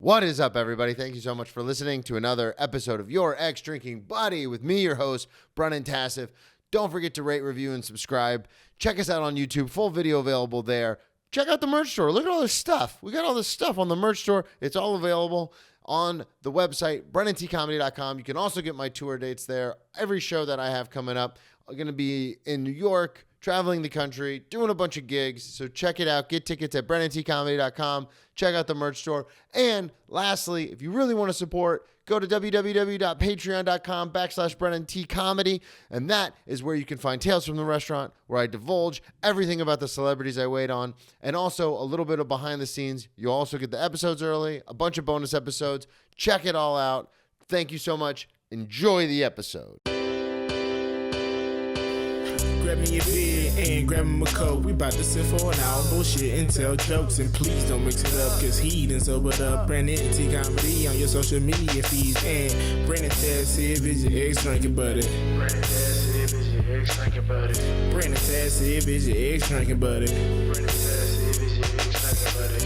What is up, everybody? Thank you so much for listening to another episode of Your Ex Drinking Buddy with me, your host, Brennan Tassif. Don't forget to rate, review, and subscribe. Check us out on YouTube. Full video available there. Check out the merch store. Look at all this stuff. We got all this stuff on the merch store. It's all available on the website, BrennanTComedy.com. You can also get my tour dates there. Every show that I have coming up, I'm going to be in New York, traveling the country, doing a bunch of gigs. So check it out. Get tickets at BrennanTComedy.com. Check out the merch store. And lastly, if you really want to support, go to www.patreon.com/BrennanTComedy. And that is where you can find Tales from the Restaurant, where I divulge everything about the celebrities I wait on. And also a little bit of behind the scenes. You'll also get the episodes early, a bunch of bonus episodes. Check it all out. Thank you so much. Enjoy the episode. Grab me a beer and grab me a coke. We bout to sit for an hour, bullshit and tell jokes. And please don't mix it up, cause he done sobered up. Brennan T Comedy on your social media feeds. And Brennan Tassif is your ex drinking buddy. Brennan Tassif is your ex drinking buddy. Brennan Tassif is your ex drinking buddy. Brennan Tassif is your ex drinking buddy.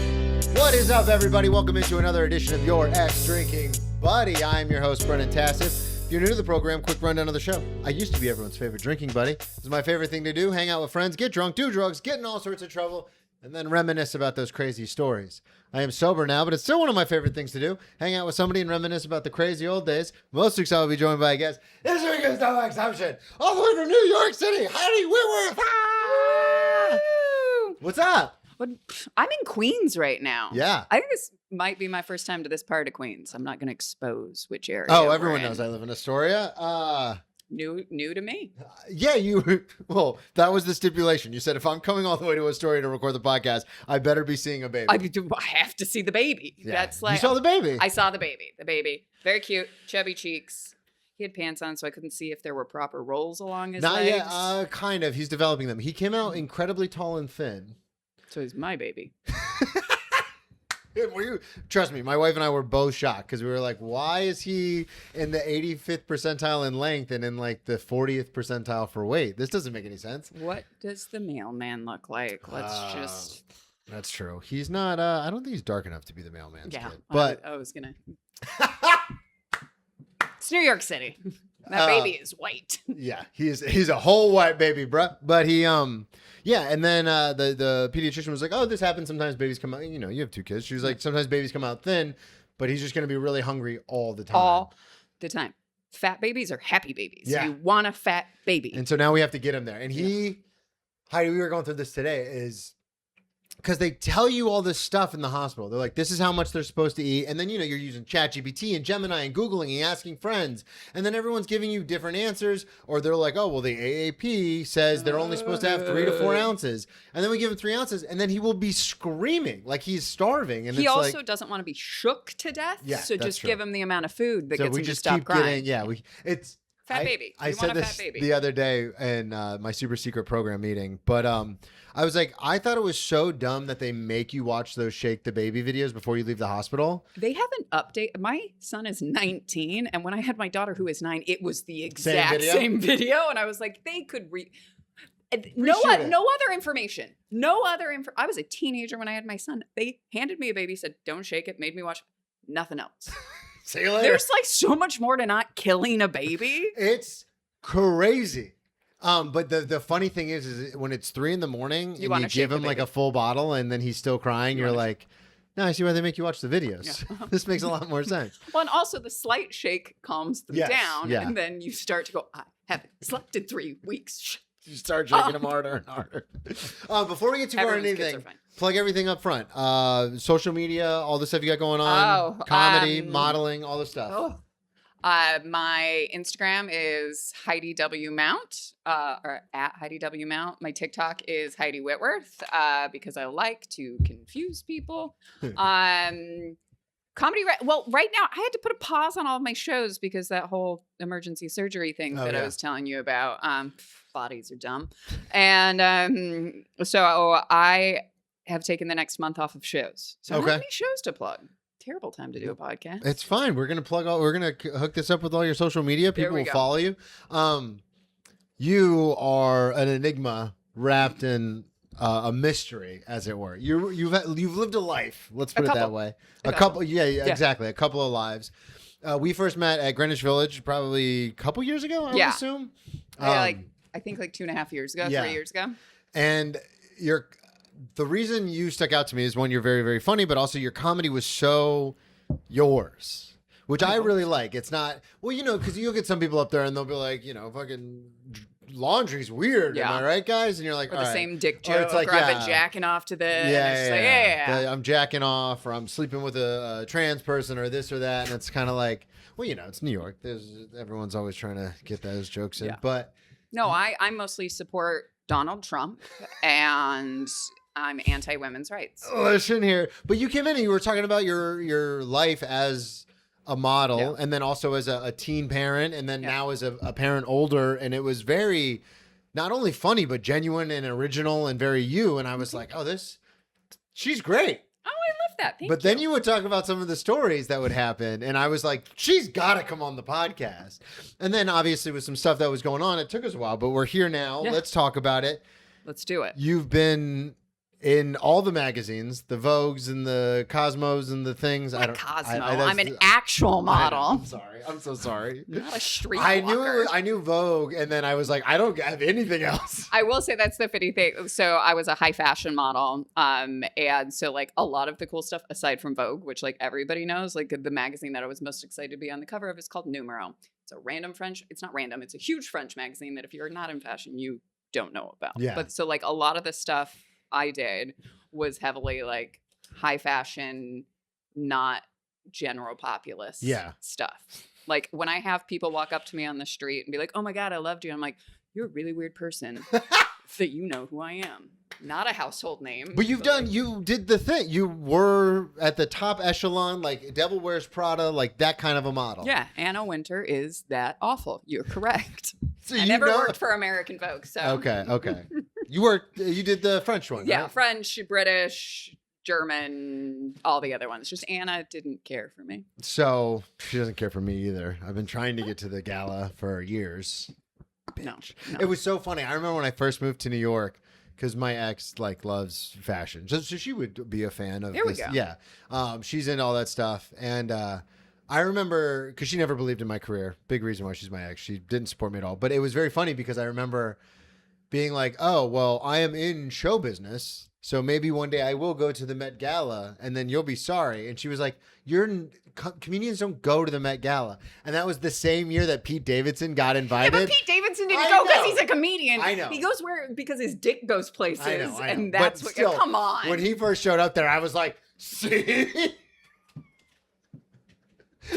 What is up, everybody? Welcome into another edition of Your Ex Drinking Buddy. I'm your host, Brennan Tassif. If you're new to the program, quick rundown of the show. I used to be everyone's favorite drinking buddy. This is my favorite thing to do. Hang out with friends, get drunk, do drugs, get in all sorts of trouble, and then reminisce about those crazy stories. I am sober now, but it's still one of my favorite things to do. Hang out with somebody and reminisce about the crazy old days. Most weeks I will be joined by a guest. This week is no exception. All the way from New York City, Heidi Whitworth. Ah! What's up? I'm in Queens right now. Yeah. I think this might be my first time to this part of Queens. I'm not going to expose which area. Oh, everyone knows I live in Astoria. New to me. Yeah, well, that was the stipulation. You said if I'm coming all the way to Astoria to record the podcast, I better be seeing a baby. I have to see the baby. Yeah. That's like You saw the baby. I saw the baby. The baby. Very cute, chubby cheeks. He had pants on, so I couldn't see if there were proper rolls along his Not legs. yet. Kind of. He's developing them. He came out incredibly tall and thin. So he's my baby. Trust me, my wife and I were both shocked because we were like, why is he in the 85th percentile in length and in like the 40th percentile for weight? This doesn't make any sense. What does the mailman look like? Let's That's true. He's not, I don't think he's dark enough to be the mailman's kid. But I was going to. It's New York City. That baby is white. Yeah, he's a whole white baby, bruh. But he, yeah, and then the pediatrician was like, oh, this happens sometimes babies come out, you know, you have two kids. She was like, sometimes babies come out thin, but he's just going to be really hungry all the time. All the time. Fat babies are happy babies. Yeah. You want a fat baby. And so now we have to get him there. And Heidi, we were going through this today, is because they tell you all this stuff in the hospital. They're like, this is how much they're supposed to eat. And then, you know, you're using ChatGPT and Gemini and Googling and asking friends. And then everyone's giving you different answers. Or they're like, oh, well, the AAP says they're only supposed to have 3 to 4 ounces. And then we give him 3 ounces. And then he will be screaming like he's starving. And he it's also like, doesn't want to be shook to death. Yeah, so that's just true. give him the amount of food that so gets we him to just stop keep crying. getting, it's Fat baby. I You said want a this fat baby. the other day in my super secret program meeting, but I was like, I thought it was so dumb that they make you watch those shake the baby videos before you leave the hospital. They haven't updated. My son is 19, and when I had my daughter who is 9, it was the exact same video, and I was like, they could no other information. I was a teenager when I had my son. They handed me a baby, said, don't shake it, made me watch nothing else. See you later. There's like so much more to not killing a baby. It's crazy. But the funny thing is when it's 3 a.m. and you give him like a full bottle and then he's still crying, you're like, no, I see why they make you watch the videos. Yeah. This makes a lot more sense. Well, and also the slight shake calms them down. Yeah. And then you start to go, I haven't slept in 3 weeks. You start shaking them harder and harder. Before we get too far into anything, plug everything up front. Social media, all the stuff you got going on. Comedy, modeling, all the stuff. My Instagram is Heidi W. Mount, or at Heidi W. Mount. My TikTok is Heidi Whitworth, because I like to confuse people. Comedy, well, right now I had to put a pause on all of my shows because that whole emergency surgery thing I was telling you about, bodies are dumb. And so I have taken the next month off of shows. So I don't have any shows to plug. Terrible time to do a podcast. It's fine. We're going to hook this up with all your social media. People will follow you. You are an enigma wrapped in a mystery, as it were. You've lived a life. Let's put it that way. A couple. Yeah, exactly. A couple of lives. We first met at Greenwich Village probably a couple years ago, I would assume. I think like 2.5 years ago, 3 years ago. And the reason you stuck out to me is, one, you're very, very funny, but also your comedy was so yours, which I really like. It's not, well, because you'll get some people up there and they'll be like, fucking laundry's weird. Am I right, guys? And you're like, or all the right. same dick joke, or I've been jacking off to this. I'm jacking off, or I'm sleeping with a trans person, or this or that. And it's kind of like, well, it's New York. Everyone's always trying to get those jokes in. But no, I mostly support Donald Trump, and I'm anti-women's rights. Listen here. But you came in and you were talking about your life as a model, and then also as a teen parent, and then now as a parent older. And it was very, not only funny, but genuine and original and very you. And I was like, oh, she's great. Oh, I love that. Thank you. Then you would talk about some of the stories that would happen. And I was like, she's got to come on the podcast. And then obviously with some stuff that was going on, it took us a while, but we're here now. Yeah. Let's talk about it. Let's do it. You've been in all the magazines, the Vogues and the Cosmos and the things. I'm an actual model. I'm sorry. I'm so sorry. Not a street walker. I knew Vogue, and then I was like, I don't have anything else. I will say that's the funny thing. So I was a high fashion model, and so like a lot of the cool stuff aside from Vogue, which like everybody knows, like the magazine that I was most excited to be on the cover of is called Numero. It's a random French. It's not random. It's a huge French magazine that if you're not in fashion, you don't know about. Yeah. But so like a lot of the stuff I did was heavily like high fashion, not general populace stuff. Like when I have people walk up to me on the street and be like, oh my God, I loved you. I'm like, you're a really weird person that you know who I am. Not a household name. But you did the thing. You were at the top echelon, like Devil Wears Prada, like that kind of a model. Yeah. Anna Wintour is that awful. You're correct. So I never worked for American Vogue. So Okay. You did the French one, yeah, right? French, British, German, all the other ones. Just Anna didn't care for me. So she doesn't care for me either. I've been trying to get to the gala for years. No. It was so funny. I remember when I first moved to New York, because my ex loves fashion, so she would be a fan of. There we go. Yeah, she's into all that stuff, and I remember because she never believed in my career. Big reason why she's my ex. She didn't support me at all. But it was very funny because I remember being like, "Oh, well, I am in show business, so maybe one day I will go to the Met Gala, and then you'll be sorry." And she was like, comedians don't go to the Met Gala. And that was the same year that Pete Davidson got invited. Yeah, but Pete Davidson didn't go because he's a comedian. I know. He goes because his dick goes places. I know. And that's but still, come on. When he first showed up there, I was like, see?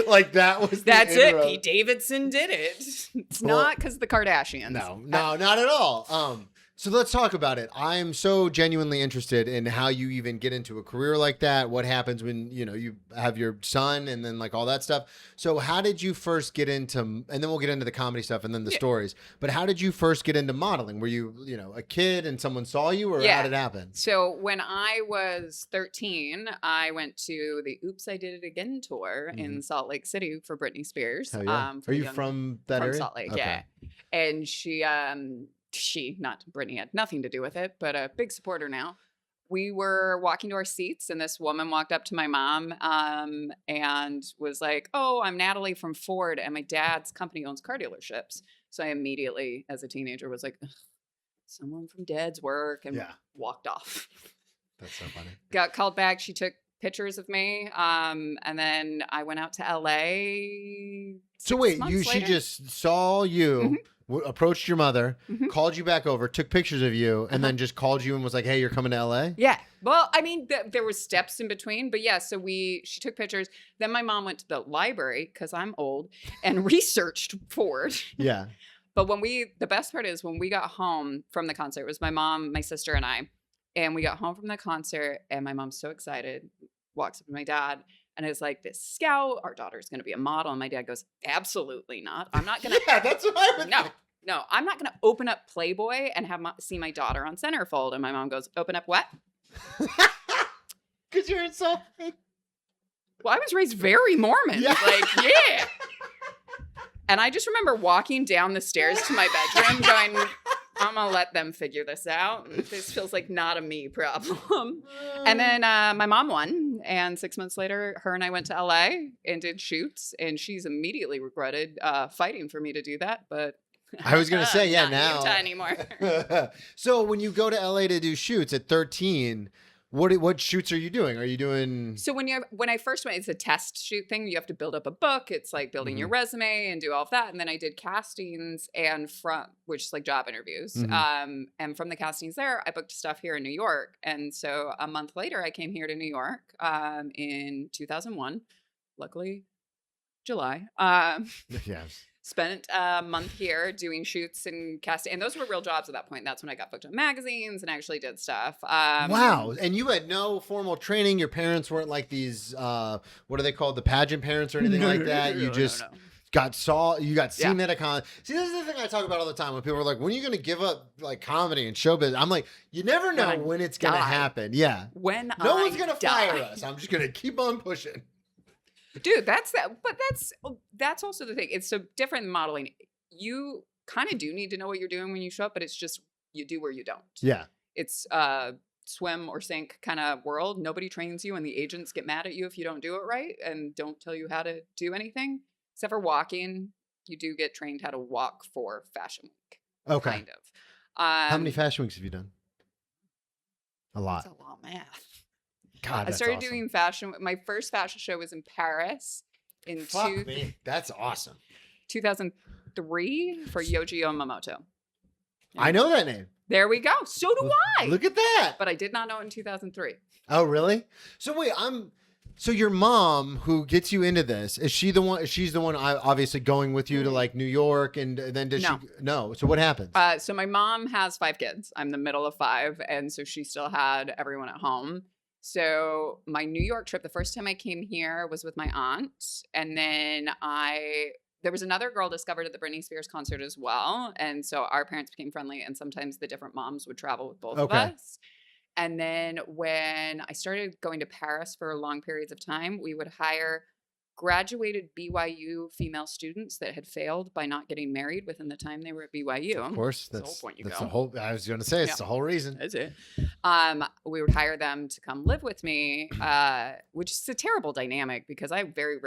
Like That's it. Pete Davidson did it. It's not because the Kardashians. No, not at all. So let's talk about it. I'm so genuinely interested in how you even get into a career like that. What happens when, you have your son and then like all that stuff. So how did you first get into, and then we'll get into the comedy stuff and then the stories, but how did you first get into modeling? Were you, a kid and someone saw you, or how did it happen? So when I was 13, I went to the Oops, I Did It Again tour in Salt Lake City for Britney Spears. Hell yeah. Are you from that area? From Salt Lake, yeah. And not Britney, had nothing to do with it, but a big supporter now. We were walking to our seats and this woman walked up to my mom and was like, "Oh, I'm Natalie from Ford and my dad's company owns car dealerships." So I immediately, as a teenager, was like, someone from Dad's work, and walked off. That's so funny. Got called back. She took pictures of me. And then I went out to LA. So wait, she just saw you, approached your mother, called you back over, took pictures of you, and then just called you and was like, "Hey, you're coming to LA?" Yeah. Well, I mean, there was steps in between, but yeah. So she took pictures. Then my mom went to the library because I'm old and researched Ford. Yeah. But the best part is when we got home from the concert, it was my mom, my sister, and I. And we got home from the concert, and my mom's so excited, walks up to my dad, and is like, "This scout, our daughter's going to be a model." And my dad goes, "Absolutely not. I'm not going to." Yeah, that's what I would think. No, I'm not going to open up Playboy and see my daughter on centerfold. And my mom goes, "Open up what?" Because you're insulting. Well, I was raised very Mormon. Yeah. And I just remember walking down the stairs to my bedroom going, I'm going to let them figure this out. This feels like not a me problem. And then my mom won. And 6 months later, her and I went to LA and did shoots. And she's immediately regretted fighting for me to do that. But I was going to say, yeah, not now. Utah anymore. So when you go to LA to do shoots at 13, what shoots are you doing? Are you doing? So when I first went, it's a test shoot thing. You have to build up a book. It's like building your resume and do all of that. And then I did castings which is like job interviews. And from the castings there, I booked stuff here in New York. And so a month later, I came here to New York in 2001. Luckily, July. Yes. Spent a month here doing shoots and casting. And those were real jobs at that point. That's when I got booked on magazines and actually did stuff. Wow. And you had no formal training. Your parents weren't like these, what are they called? The pageant parents or anything like that? You just got seen at a con. See, this is the thing I talk about all the time when people are like, when are you going to give up like comedy and showbiz? I'm like, you never know when it's going to happen. Yeah. No one's going to fire us. I'm just going to keep on pushing. Dude, that's also the thing. It's so different than modeling. You kind of do need to know what you're doing when you show up, but it's just you do or you don't. Yeah. It's swim or sink kind of world. Nobody trains you and the agents get mad at you if you don't do it right and don't tell you how to do anything. Except for walking, you do get trained how to walk for Fashion Week. Okay. Kind of. How many Fashion Weeks have you done? A lot. That's a lot, math. God, I started doing fashion. My first fashion show was in Paris in That's awesome. 2003 for Yohji Yamamoto. Yeah. I know that name. There we go. So do I. Look at that. But I did not know it in 2003. Oh, really? So wait, so your mom who gets you into this, is she the one? She's the one obviously going with you to like New York, and then does she? No. So what happens? So my mom has 5 kids. I'm the middle of 5, and so she still had everyone at home. So my New York trip, the first time I came here was with my aunt. And then there was another girl discovered at the Britney Spears concert as well. And so our parents became friendly and sometimes the different moms would travel with both of us. And then when I started going to Paris for long periods of time, we would hire graduated BYU female students that had failed by not getting married within the time they were at BYU. Of course, that's the whole point. The whole. I was going to say it's the whole reason. That's it. We would hire them to come live with me, which is a terrible dynamic because I very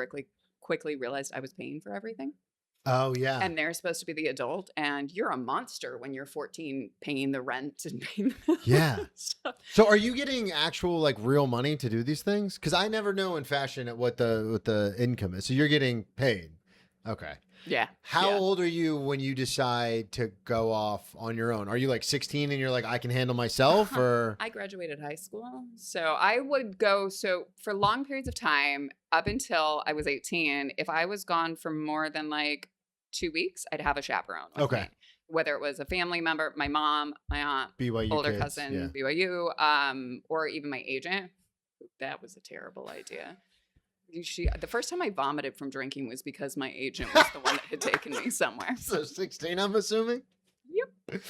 quickly realized I was paying for everything. Oh yeah. And they're supposed to be the adult, and you're a monster when you're 14 paying the rent and paying the So are you getting actual like real money to do these things? Because I never know in fashion at what the income is. So you're getting paid. Okay. Yeah. How old are you when you decide to go off on your own? Are you like 16 and you're like, I can handle myself, or? I graduated high school. So I would go, for long periods of time up until I was 18, if I was gone for more than like 2 weeks, I'd have a chaperone with me. Whether it was a family member, my mom, my aunt, BYU older kids, cousin, BYU, or even my agent. That was a terrible idea. The first time I vomited from drinking was because my agent was the one that had taken me somewhere. So 16, I'm assuming? Yep.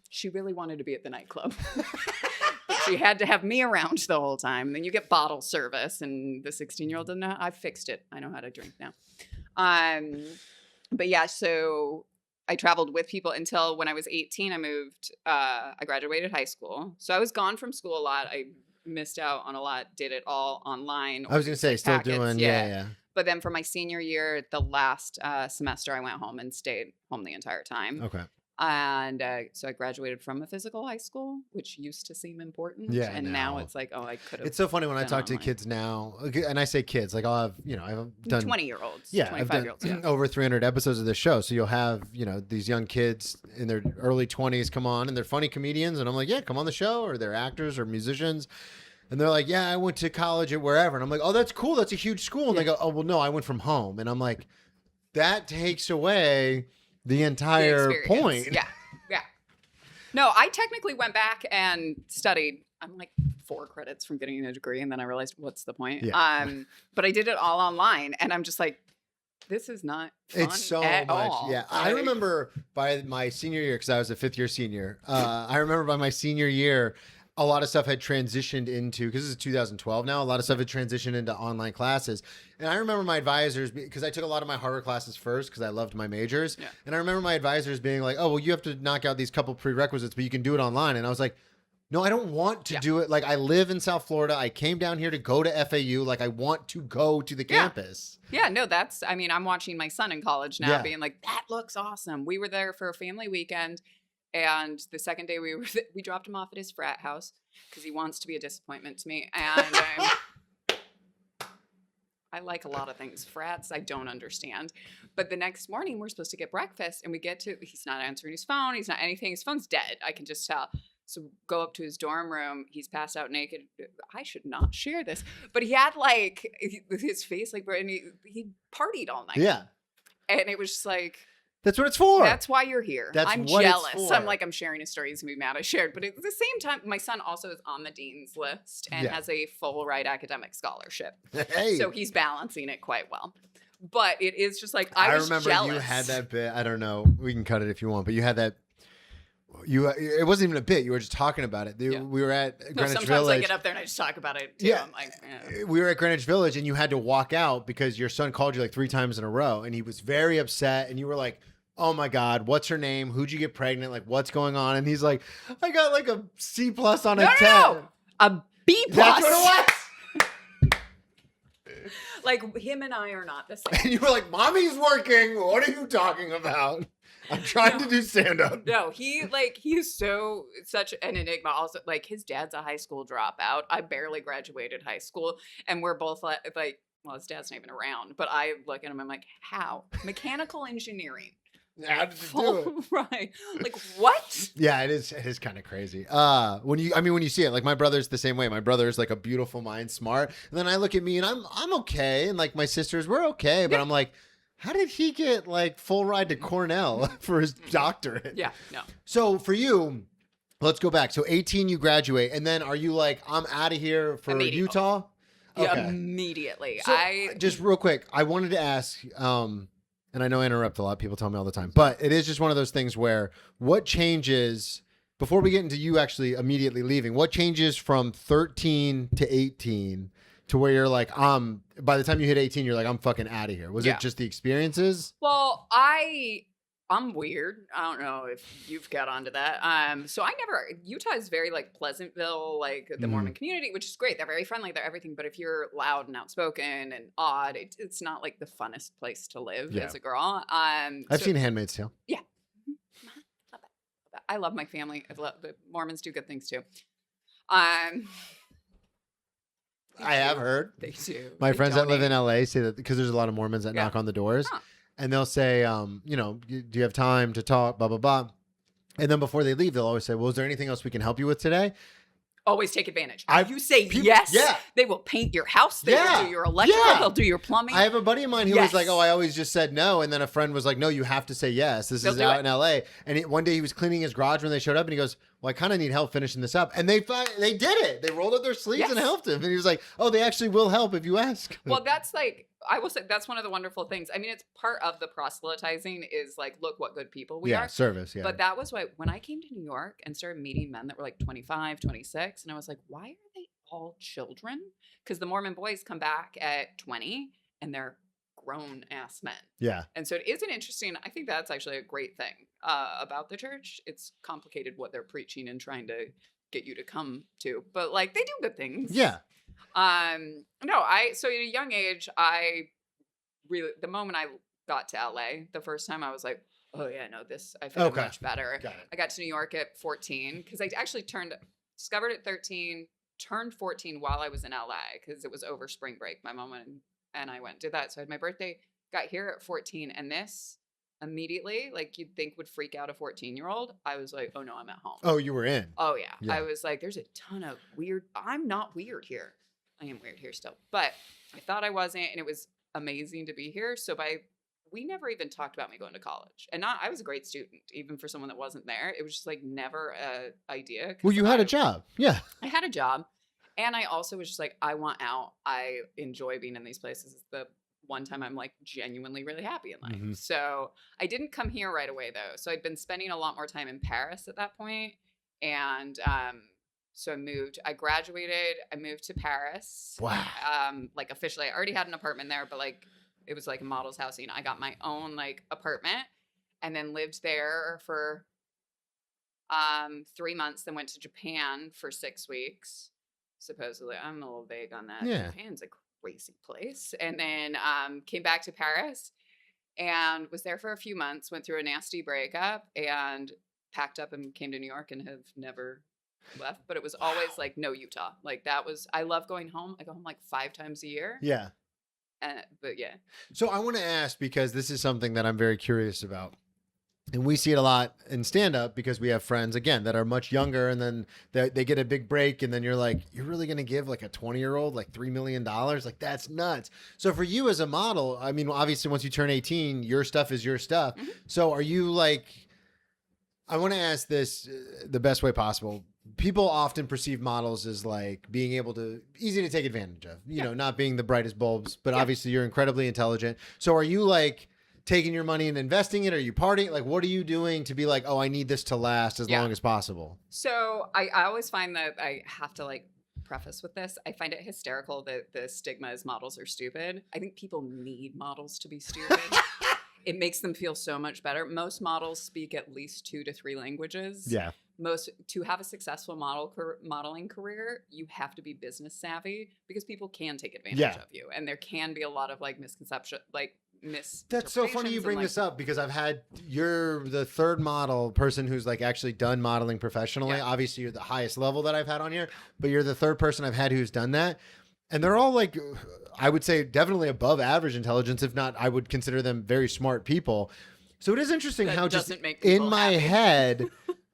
She really wanted to be at the nightclub. But she had to have me around the whole time. And then you get bottle service, and the 16-year-old didn't know. I fixed it. I know how to drink now. But yeah, so I traveled with people until when I was 18, I moved, I graduated high school. So I was gone from school a lot. I missed out on a lot, did it all online. I was going to say, still doing, yeah. But then for my senior year, the last semester, I went home and stayed home the entire time. Okay. And so I graduated from a physical high school, which used to seem important. Yeah. And now it's like, I could have. It's so funny when I talk to kids now, and I say kids, like I've done 20-year-olds, 25-year-olds, over 300 episodes of this show. So you'll have, these young kids in their early 20s come on, and they're funny comedians. And I'm like, yeah, come on the show, or they're actors or musicians. And they're like, yeah, I went to college at wherever. And I'm like, oh, that's cool. That's a huge school. And they go, oh, well, no, I went from home. And I'm like, that takes away the entire point. Yeah. No, I technically went back and studied. I'm like 4 credits from getting a degree. And then I realized, what's the point? Yeah. But I did it all online. And I'm just like, this is not fun it's so at much. all. Yeah. I remember by my senior year, because I was a 5th year senior. I remember by my senior year, a lot of stuff had transitioned into, because this is 2012 now, a lot of stuff had transitioned into online classes. And I remember my advisors, because I took a lot of my harder classes first because I loved my majors. Yeah. And I remember my advisors being like, oh, well, you have to knock out these couple prerequisites, but you can do it online. And I was like, no, I don't want to do it. Like, I live in South Florida. I came down here to go to FAU. Like, I want to go to the campus. Yeah, no, I'm watching my son in college now being like, that looks awesome. We were there for a family weekend. And the second day we dropped him off at his frat house because he wants to be a disappointment to me. And I like a lot of things. Frats, I don't understand. But the next morning, we're supposed to get breakfast. And he's not answering his phone. He's not anything. His phone's dead. I can just tell. So go up to his dorm room. He's passed out naked. I should not share this. But he had his face and he partied all night. Yeah. And it was just like... That's what it's for. That's why you're here. I'm jealous. I'm sharing a story. He's going to be mad I shared. But at the same time, my son also is on the dean's list and has a full ride academic scholarship. Hey. So he's balancing it quite well. But it is just like, I was remember jealous. You had that bit. I don't know. We can cut it if you want. But you had that. It wasn't even a bit. You were just talking about it. We were at Greenwich sometimes Village. I get up there and I just talk about it too. Yeah. I'm like, We were at Greenwich Village and you had to walk out because your son called you like 3 times in a row. And he was very upset. And you were like, oh my God, what's her name? Who'd you get pregnant? Like, what's going on? And he's like, I got like a C+ on a 10. No. A B+. That's what it was. Like, him and I are not the same. And you were like, mommy's working. What are you talking about? I'm trying to do stand-up. No, he's such an enigma. Also, like, his dad's a high school dropout. I barely graduated high school. And we're both like, well, his dad's not even around. But I look at him, I'm like, how? Mechanical engineering. How did you do it? Right. Like, what? Yeah, it is kind of crazy. When you see it, like my brother's the same way. My brother's like a beautiful mind, smart. And then I look at me and I'm okay. And like my sisters, we're okay. But I'm like, how did he get like full ride to Cornell for his doctorate? Yeah, no. So for you, let's go back. So 18, you graduate. And then are you like, I'm out of here for Utah? Okay. Yeah, immediately. So, just real quick, I wanted to ask, and I know I interrupt a lot. People tell me all the time. But it is just one of those things where what changes, before we get into you actually immediately leaving, what changes from 13 to 18 to where you're like, by the time you hit 18, you're like, I'm fucking out of here. Was it just the experiences? Well, I'm weird. I don't know if you've got onto that. So Utah is very like Pleasantville, like the Mormon community, which is great. They're very friendly. They're everything. But if you're loud and outspoken and odd, it's not like the funnest place to live as a girl. I've seen Handmaid's Tale. Yeah. Love that. I love my family. The Mormons do good things too. I have heard. They do. My friends that live in LA say that because there's a lot of Mormons that knock on the doors. Huh. And they'll say, do you have time to talk, blah, blah, blah. And then before they leave, they'll always say, well, is there anything else we can help you with today? Always take advantage. You say yes, they will paint your house. They will do your electrical. They'll do your plumbing. I have a buddy of mine who was like, oh, I always just said no. And then a friend was like, no, you have to say yes. This is out in LA. And one day he was cleaning his garage when they showed up and he goes, well, I kind of need help finishing this up. And they did it. They rolled up their sleeves and helped him. And he was like, oh, they actually will help if you ask. Well, that's like, I will say that's one of the wonderful things. I mean, it's part of the proselytizing is like, look what good people we are. Service. Yeah. But that was why when I came to New York and started meeting men that were like 25, 26, and I was like, why are they all children? Because the Mormon boys come back at 20 and they're grown ass men. Yeah. And so it is an interesting, I think that's actually a great thing about the church. It's complicated what they're preaching and trying to get you to come to, but like they do good things. Yeah. So at a young age, the moment I got to LA, the first time I was like, oh yeah, no, I feel much better. I got to New York at 14 because I actually discovered at 13, turned 14 while I was in LA because it was over spring break. My mom and I went and did that. So I had my birthday, got here at 14, and this immediately, like you'd think would freak out a 14-year-old. I was like, oh no, I'm at home. Oh, you were in. Oh yeah. I was like, there's a ton of I'm not weird here. I am weird here still, but I thought I wasn't, and it was amazing to be here. So we never even talked about me going to college, and I was a great student, even for someone that wasn't there. It was just like never an idea. Well, you had a job. Yeah. I had a job, and I also was just like, I want out. I enjoy being in these places. It's the one time I'm like genuinely really happy in life. Mm-hmm. So I didn't come here right away though. So I'd been spending a lot more time in Paris at that point, and So I graduated, I moved to Paris. Wow. Like officially, I already had an apartment there, but like it was like a model's housing. I got my own like apartment and then lived there for 3 months, then went to Japan for 6 weeks. Supposedly, I'm a little vague on that. Yeah. Japan's a crazy place. And then came back to Paris and was there for a few months, went through a nasty breakup and packed up and came to New York and have never left. But it was always like, no, Utah. Like that was, I love going home. I go home like 5 times a year. Yeah. But yeah. So I want to ask, because this is something that I'm very curious about. And we see it a lot in stand-up because we have friends, again, that are much younger, and then they get a big break, and then you're like, you're really going to give like a 20-year-old like $3 million? Like, that's nuts. So for you as a model, I mean, obviously once you turn 18, your stuff is your stuff. Mm-hmm. So are you like, I want to ask this the best way possible. People often perceive models as like being able to, easy to take advantage of, you know, not being the brightest bulbs, but obviously you're incredibly intelligent. So are you like taking your money and investing it? Are you partying? Like, what are you doing to be like, oh, I need this to last as long as possible? So I always find that I have to like preface with this. I find it hysterical that the stigma is models are stupid. I think people need models to be stupid. It makes them feel so much better. Most models speak at least 2 to 3 languages. Yeah. To have a successful modeling career, you have to be business savvy because people can take advantage of you. And there can be a lot of like misconception, like That's so funny you bring this up because you're the third model person who's like actually done modeling professionally. Yeah. Obviously you're the highest level that I've had on here, but you're the third person I've had who's done that. And they're all like, I would say definitely above average intelligence. If not, I would consider them very smart people. So it is interesting how just in my head,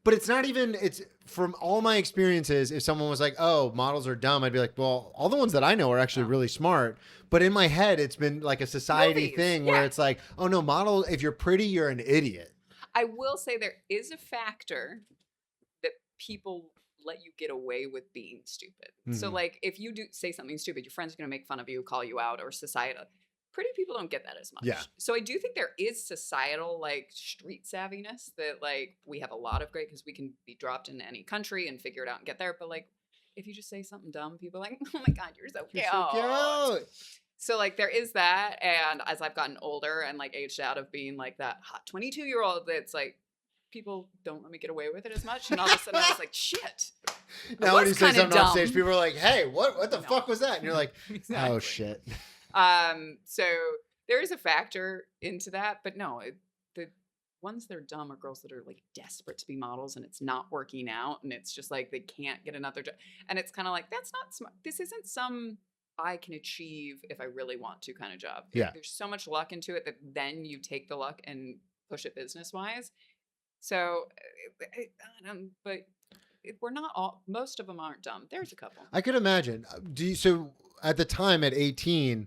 but it's not even, it's from all my experiences. If someone was like, oh, models are dumb, I'd be like, well, all the ones that I know are actually really smart. But in my head, it's been like a society thing where it's like, oh no, model, if you're pretty, you're an idiot. I will say there is a factor that people let you get away with being stupid. Mm-hmm. So like if you do say something stupid, your friend's going to make fun of you, call you out, or societal. Pretty people don't get that as much. Yeah. So I do think there is societal like street savviness that like we have a lot of great because we can be dropped into any country and figure it out and get there. But like if you just say something dumb, people are like, oh my God, you're so cute. So cute. So like there is that. And as I've gotten older and like aged out of being like that hot 22-year-old, that's like, people don't let me get away with it as much. And all of a sudden I was like, shit. Now when you say something on stage, people are like, hey, what the fuck was that? And you're like, exactly. Oh shit. So there is a factor into that, but no, the ones that are dumb are girls that are like desperate to be models and it's not working out. And it's just like, they can't get another job. And it's kind of like, that's not smart. This isn't some I can achieve if I really want to kind of job. Yeah. There's so much luck into it that then you take the luck and push it business wise. So, but we're not all, most of them aren't dumb. There's a couple. I could imagine. So at the time at 18,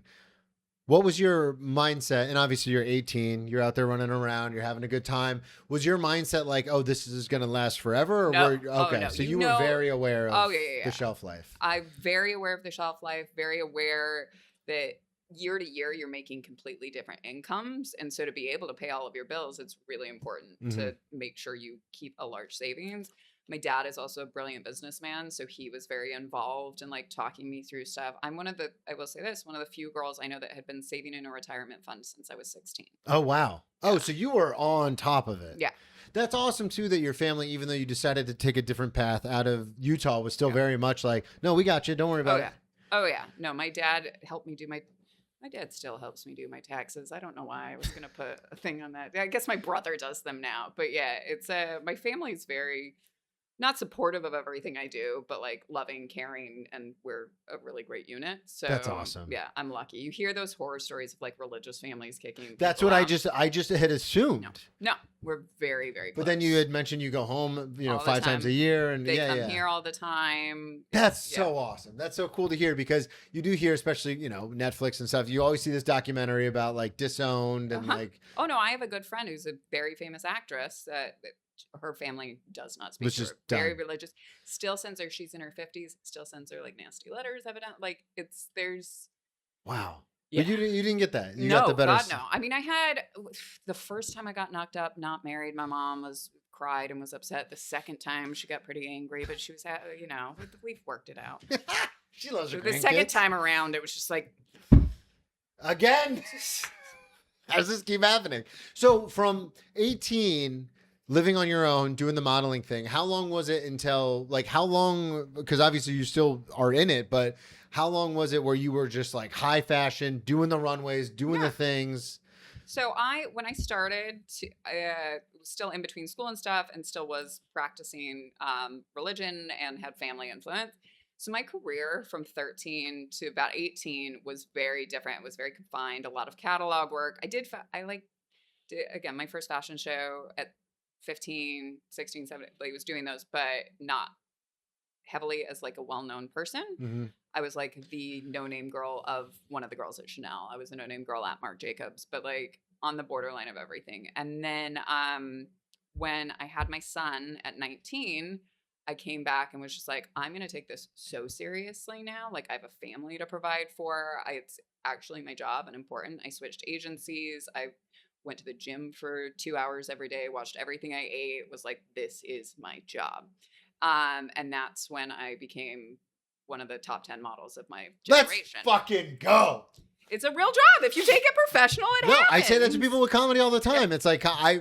what was your mindset? And obviously you're 18, you're out there running around, you're having a good time. Was your mindset like, oh, this is going to last forever? Or no. Okay. No. So you were very aware of the shelf life. I'm very aware of the shelf life, very aware that year to year, you're making completely different incomes. And so to be able to pay all of your bills, it's really important to make sure you keep a large savings. My dad is also a brilliant businessman. So he was very involved in like talking me through stuff. I'm I will say this, one of the few girls I know that had been saving in a retirement fund since I was 16. Oh, wow. Yeah. Oh, so you were on top of it. Yeah. That's awesome too, that your family, even though you decided to take a different path out of Utah, was still very much like, no, we got you. Don't worry about it. Oh yeah. No, my dad helped me do my dad still helps me do my taxes. I don't know why I was going to put a thing on that. I guess my brother does them now. But yeah, it's my family's very not supportive of everything I do, but like loving, caring, and we're a really great unit. So that's awesome. Yeah, I'm lucky. You hear those horror stories of like religious families kicking. That's what out. I just had assumed. No, we're very, very close. But then you had mentioned you go home, 5 times a year, and they come here all the time. That's so awesome. That's so cool to hear because you do hear, especially Netflix and stuff. You always see this documentary about like Disowned and like. Oh no, I have a good friend who's a very famous actress that her family does not speak to her. Very religious. Still sends her. She's in her 50s. Still sends her like nasty letters. Evidently, like there's. Wow. Yeah. But you didn't get that. You got the better. God, no. I mean, I had the first time I got knocked up, not married. My mom was cried and was upset. The second time she got pretty angry, but she was, you know, we've worked it out. She loves her The grandkids. second time around, it was just like, again. How does this keep happening? So from 18, living on your own, doing the modeling thing, how long was it until, like, how long, because obviously you still are in it, but how long was it where you were just like high fashion, doing the runways, doing the things? So when I started, was still in between school and stuff, and still was practicing religion and had family influence. So my career from 13 to about 18 was very different. It was very confined, a lot of catalog work. I did again, my first fashion show at 15, 16, 17, I was doing those, but not heavily as like a well-known person. Mm-hmm. I was like the no-name girl of one of the girls at Chanel. I was a no-name girl at Marc Jacobs, but like on the borderline of everything. And then when I had my son at 19, I came back and was just like, I'm going to take this so seriously now. Like, I have a family to provide for. It's actually my job and important. I switched agencies. I went to the gym for 2 hours every day, watched everything I ate, was like, this is my job. And that's when I became one of the top 10 models of my generation. Let's fucking go. It's a real job. If you take it professional, it happens. I say that to people with comedy all the time. It's like, I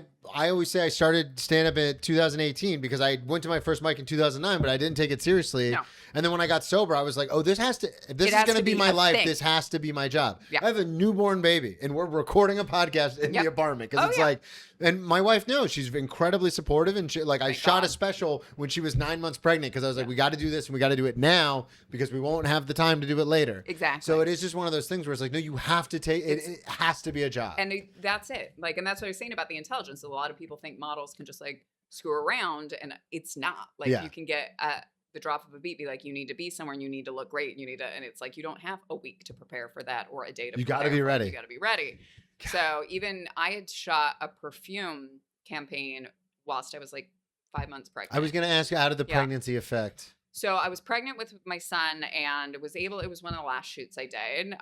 always say I started stand-up in 2018 because I went to my first mic in 2009, but I didn't take it seriously. No. And then when I got sober, I was like, oh, this is going to be my life. This has to be my job. Yeah. I have a newborn baby, and we're recording a podcast in the apartment because it's like, and my wife knows, she's incredibly supportive. And she, like, I shot a special when she was 9 months pregnant because I was like, we got to do this and we got to do it now because we won't have the time to do it later. Exactly. So it is just one of those things where it's like, no, you have to take it. It has to be a job. And that's it. Like, and that's what I was saying about the intelligence. A lot of people think models can just like screw around, and it's not. Like, you can get at the drop of a beat, be like, you need to be somewhere and you need to look great. And you need to, and it's like, you don't have a week to prepare for that or a day to prepare. You got to be ready. You got to be ready. God. So even I had shot a perfume campaign whilst I was like 5 months pregnant. I was going to ask you, how did the pregnancy affect? So I was pregnant with my son and it was one of the last shoots I did.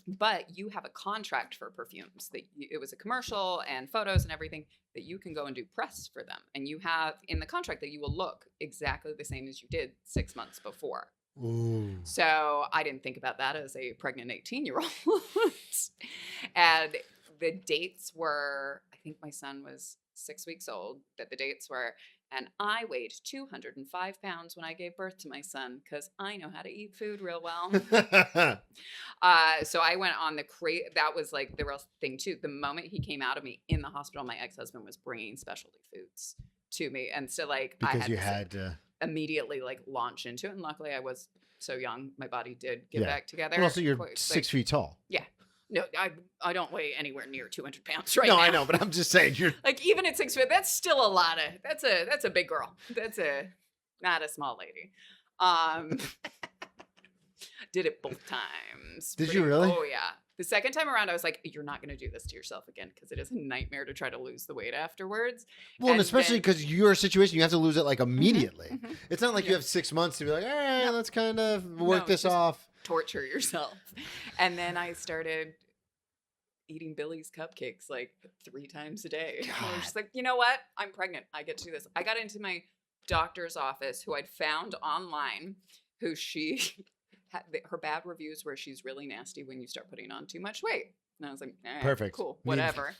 But you have a contract for perfumes that it was a commercial and photos and everything that you can go and do press for them. And you have in the contract that you will look exactly the same as you did 6 months before. Ooh. So I didn't think about that as a pregnant 18-year-old. And the dates were, I think my son was 6 weeks old, that the dates were, and I weighed 205 pounds when I gave birth to my son because I know how to eat food real well. So I went on that was like the real thing too. The moment he came out of me in the hospital, my ex-husband was bringing specialty foods to me. And so like because I had to immediately like launch into it. And luckily I was so young, my body did get back together. And also you're 6 feet tall. Yeah. No, I don't weigh anywhere near 200 pounds now. No, I know, but I'm just saying you're like, even at 6 foot, that's still a lot of, that's a big girl. That's not a small lady. Did it both times. Did you really? Oh yeah. The second time around, I was like, you're not going to do this to yourself again because it is a nightmare to try to lose the weight afterwards. Well, and especially because your situation, you have to lose it like immediately. Mm-hmm. It's not like you have 6 months to be like, all right, let's kind of work this off. Torture yourself. And then I started eating Billy's cupcakes like 3 times a day. I was just like, you know what? I'm pregnant. I get to do this. I got into my doctor's office who I'd found online, who she had her bad reviews where she's really nasty when you start putting on too much weight. And I was like, perfect. Cool, whatever.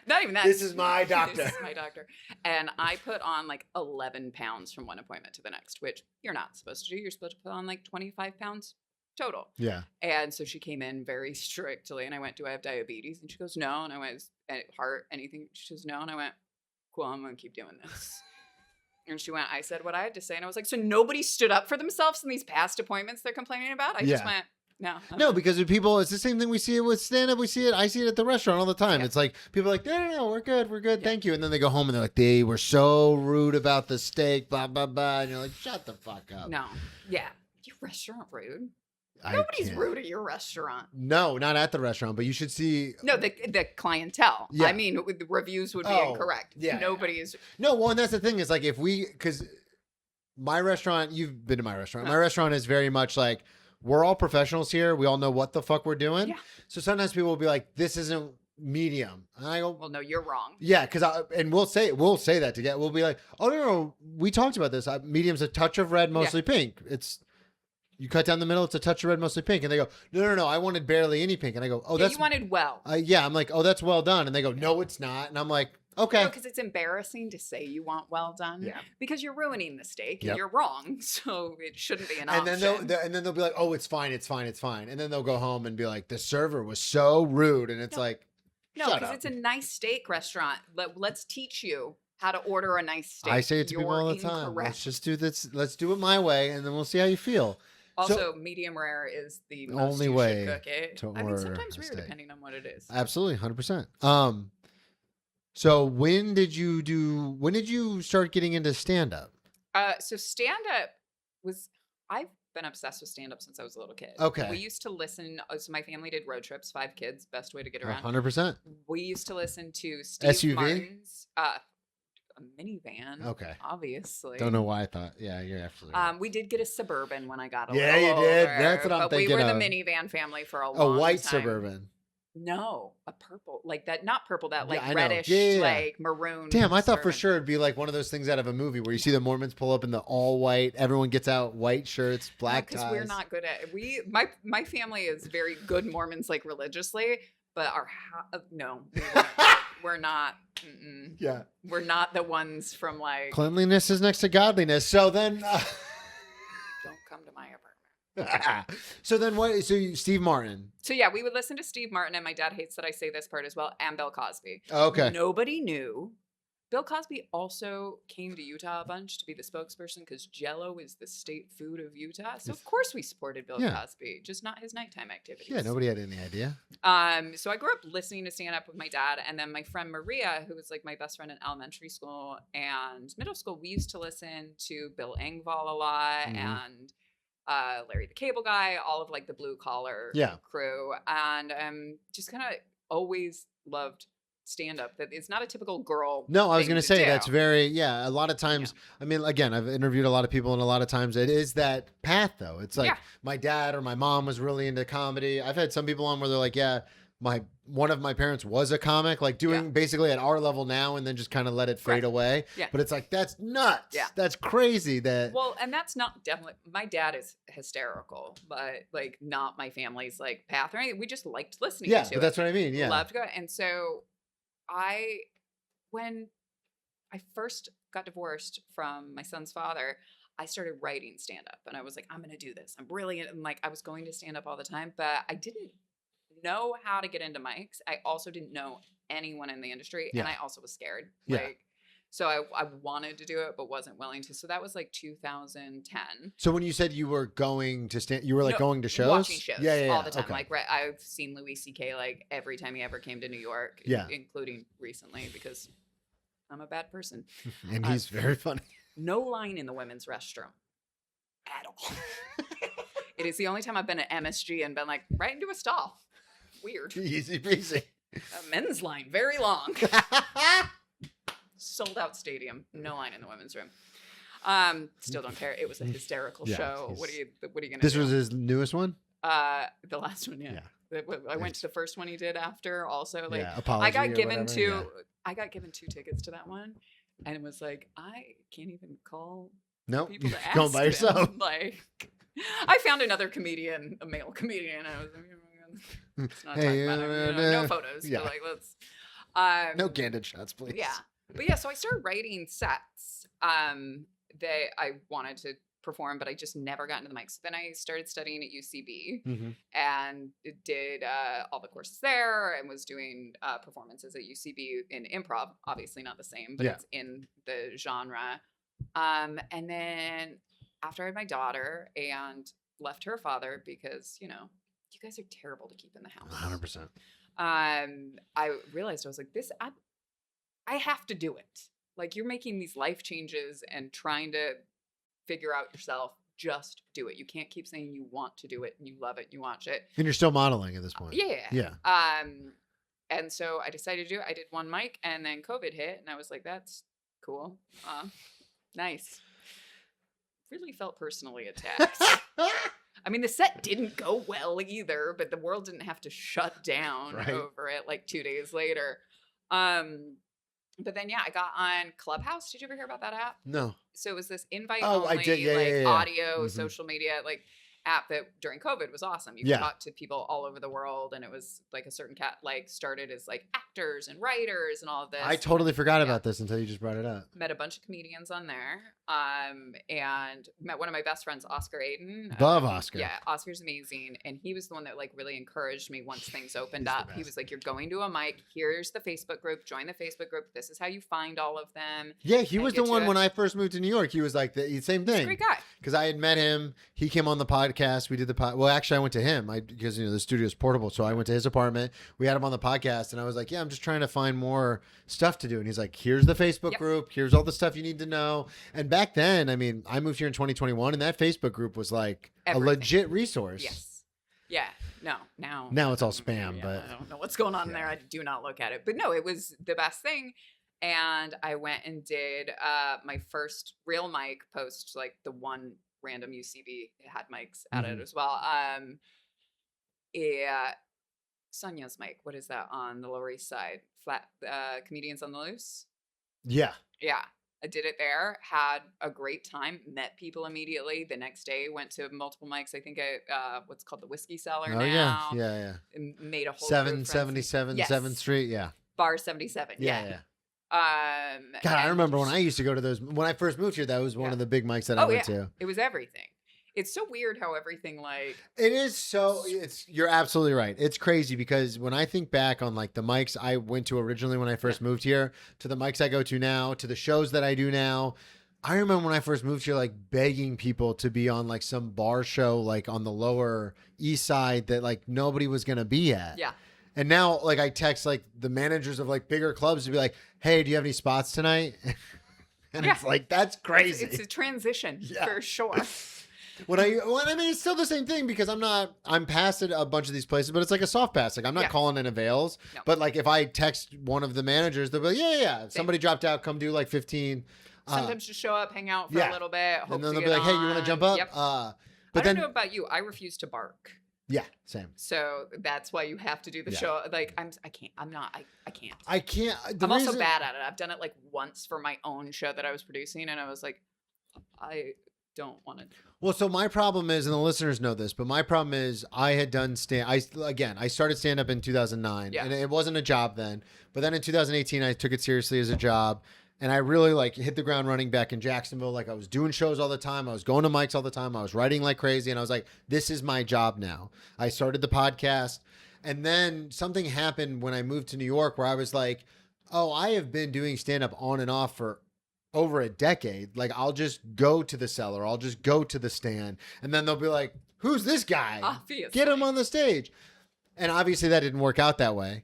Not even that. This is my doctor. This is my doctor. And I put on like 11 pounds from one appointment to the next, which you're not supposed to do. You're supposed to put on like 25 pounds total. Yeah. And so she came in very strictly and I went, do I have diabetes? And she goes, no. And I went, heart, anything? She goes, no. And I went, cool, I'm going to keep doing this. And she went, I said what I had to say. And I was like, so nobody stood up for themselves in these past appointments they're complaining about? I just went, no. No, because with people, it's the same thing we see it with stand-up. I see it at the restaurant all the time. Yeah. It's like, people are like, no, we're good, thank you. And then they go home and they're like, they were so rude about the steak, blah, blah, blah. And you're like, shut the fuck up. No. Yeah. Your restaurant rude. Nobody's rude at your restaurant. No, not at the restaurant, but you should see. No, the clientele. Yeah. I mean, the reviews would be incorrect. Yeah. Nobody is. No, well, and that's the thing is like because my restaurant, you've been to my restaurant. My restaurant is very much like, we're all professionals here. We all know what the fuck we're doing. Yeah. So sometimes people will be like, this isn't medium. And I go, well, no, you're wrong. yeah, because we'll say that together. We'll be like, oh no, we talked about this. Medium's a touch of red, mostly pink. You cut down the middle, it's a touch of red, mostly pink. And they go, no, I wanted barely any pink. And I go, oh, that's... you wanted well. Yeah, I'm like, oh, that's well done. And they go, no, it's not. And I'm like, okay. Because it's embarrassing to say you want well done. Yeah. Because you're ruining the steak and you're wrong. So it shouldn't be an and option. Then they'll be like, oh, it's fine. And then they'll go home and be like, the server was so rude. And it's like, no, because it's a nice steak restaurant. Let's teach you how to order a nice steak. I say it to people all the time. Let's just do this. Let's do it my way. And then we'll see how you feel. Also, medium rare is the only way cook it. to order. I mean, sometimes rare, depending on what it is. Absolutely, 100%. So when did you start getting into stand up? So stand up I've been obsessed with stand up since I was a little kid. Okay. We used to listen. So my family did road trips, 5 kids, best way to get around. 100%. We used to listen to Steve SUV? Martin's a minivan. Okay. Obviously. Don't know why I thought. Yeah, you're absolutely right. We did get a Suburban when I got a yeah, little you did. older, That's what I'm thinking we were of. the minivan family for a long time. A white Suburban. No, a purple, like that, not purple, that like I know. reddish, Yeah. like maroon. Damn, I thought for Suburban. sure it'd be like one of those things out of a movie where you see the Mormons pull up in the all white, everyone gets out white shirts, black ties. Because we're not good at my family is very good Mormons, like religiously, but we're not. Yeah, we're not the ones from like cleanliness is next to godliness. So then, don't come to my apartment. So then what? So Steve Martin. So yeah, we would listen to Steve Martin, and my dad hates that I say this part as well, and Bill Cosby. Okay. Nobody knew. Bill Cosby also came to Utah a bunch to be the spokesperson because Jell-O is the state food of Utah. So of course we supported Bill Cosby, just not his nighttime activities. Yeah, nobody had any idea. So I grew up listening to stand up with my dad, and then my friend Maria, who was like my best friend in elementary school and middle school, we used to listen to Bill Engvall a lot and Larry the Cable Guy, all of like the blue collar crew, and just kind of always loved stand up. That it's not a typical girl. No, I was going to say that's very a lot of times. Yeah. I mean, again, I've interviewed a lot of people, and a lot of times it is that path though. It's like my dad or my mom was really into comedy. I've had some people on where they're like, one of my parents was a comic, like doing basically at our level now, and then just kind of let it fade away. Yeah. But it's like, that's nuts. Yeah. That's crazy well, and that's not definitely, my dad is hysterical, but like not my family's like path or anything. We just liked listening to it. Yeah, but that's what I mean. Yeah. Loved going. And so when I first got divorced from my son's father, I started writing stand up, and I was like, I'm going to do this. I'm brilliant. And like, I was going to stand up all the time, but I didn't know how to get into mics. I also didn't know anyone in the industry, and I also was scared. So I wanted to do it, but wasn't willing to. So that was like 2010. So when you said you were going to stand, you were like going to shows? Watching shows all the time. Okay. Like I've seen Louis C.K. like every time he ever came to New York, including recently because I'm a bad person. And he's very funny. No line in the women's restroom at all. It is the only time I've been at MSG and been like right into a stall. Weird. Easy peasy. A men's line, very long. Sold out stadium, no line in the women's room. Still don't care. It was a hysterical show. What are you gonna do? This was his newest one? The last one, I went to the first one he did after also. Like Apology I got given two tickets to that one, and it was like I can't even call people to ask going by yourself. Like I found another comedian, a male comedian, and I was like, let's not talk about it. No photos. But like let's no candid shots, please. Yeah. But so I started writing sets that I wanted to perform, but I just never got into the mics. Then I started studying at UCB and did all the courses there and was doing performances at UCB in improv. Obviously not the same, but it's in the genre. And then after I had my daughter and left her father because, you guys are terrible to keep in the house. 100%. I realized I was like, I have to do it. Like you're making these life changes and trying to figure out yourself. Just do it. You can't keep saying you want to do it and you love it and you watch it. And you're still modeling at this point. Yeah. And so I decided to do it. I did one mic and then COVID hit and I was like, that's cool. Nice. Really felt personally attacked. I mean, the set didn't go well either, but the world didn't have to shut down over it like 2 days later. But then, I got on Clubhouse. Did you ever hear about that app? No. So it was this invite-only, I did. audio, social media, app that during COVID was awesome. You could talk to people all over the world, and it was like a certain started as actors and writers and all of this. I totally forgot about this until you just brought it up. Met a bunch of comedians on there, and met one of my best friends, Oscar Aiden. Love Oscar. Yeah, Oscar's amazing, and he was the one that really encouraged me once things opened up. He was like, "You're going to a mic. Here's the Facebook group. Join the Facebook group. This is how you find all of them." Yeah, he was the one when I first moved to New York. He was like the same thing. He's a great guy. Because I had met him. He came on the podcast. We did the well, actually, I went to him because the studio is portable. So I went to his apartment. We had him on the podcast, and I was like, "Yeah, I'm just trying to find more stuff to do." And he's like, "Here's the Facebook group. Here's all the stuff you need to know." And back then, I mean, I moved here in 2021, and that Facebook group was like everything. A legit resource. Yes. Yeah. No. Now it's all spam. But I don't know what's going on there. I do not look at it. But no, it was the best thing. And I went and did my first real mic post, the one random UCB had mics at it as well. Sonia's mic. What is that on the Lower East Side? Flat Comedians on the Loose. Yeah. I did it there. Had a great time. Met people immediately. The next day, went to multiple mics. I think what's called the Whiskey Cellar now. Yeah. And made a whole 777 7th Street. Yeah. Bar 77. Yeah. God, I remember when I used to go to those. When I first moved here, that was one of the big mics that I went to. It was everything. It's so weird how everything it is so. You're absolutely right. It's crazy because when I think back on the mics I went to originally when I first moved here to the mics I go to now to the shows that I do now. I remember when I first moved here, begging people to be on some bar show on the Lower East Side that nobody was gonna be at. Yeah. And now, I text the managers of bigger clubs to be like, "Hey, do you have any spots tonight?" And it's that's crazy. It's a transition for sure. I mean, it's still the same thing because I'm past at a bunch of these places, but it's a soft pass. I'm not calling in avails, but if I text one of the managers, they'll be like, yeah. If somebody dropped out, come do 15. Sometimes just show up, hang out for a little bit. And then they'll be like, "Hey, you want to jump up?" Yep. But I don't know about you. I refuse to bark. Yeah, same. So that's why you have to do the show. I can't. I can't. I'm also bad at it. I've done it once for my own show that I was producing, and I was like, I don't want to. Well, so my problem is, and the listeners know this, but my problem is I had done I started stand-up in 2009, and it wasn't a job then. But then in 2018, I took it seriously as a job. And I really hit the ground running back in Jacksonville. I was doing shows all the time. I was going to mics all the time. I was writing like crazy. And I was like, this is my job now. I started the podcast. And then something happened when I moved to New York where I was like, oh, I have been doing stand-up on and off for over a decade. I'll just go to the cellar. I'll just go to the stand. And then they'll be like, who's this guy? Obviously. Get him on the stage. And obviously that didn't work out that way.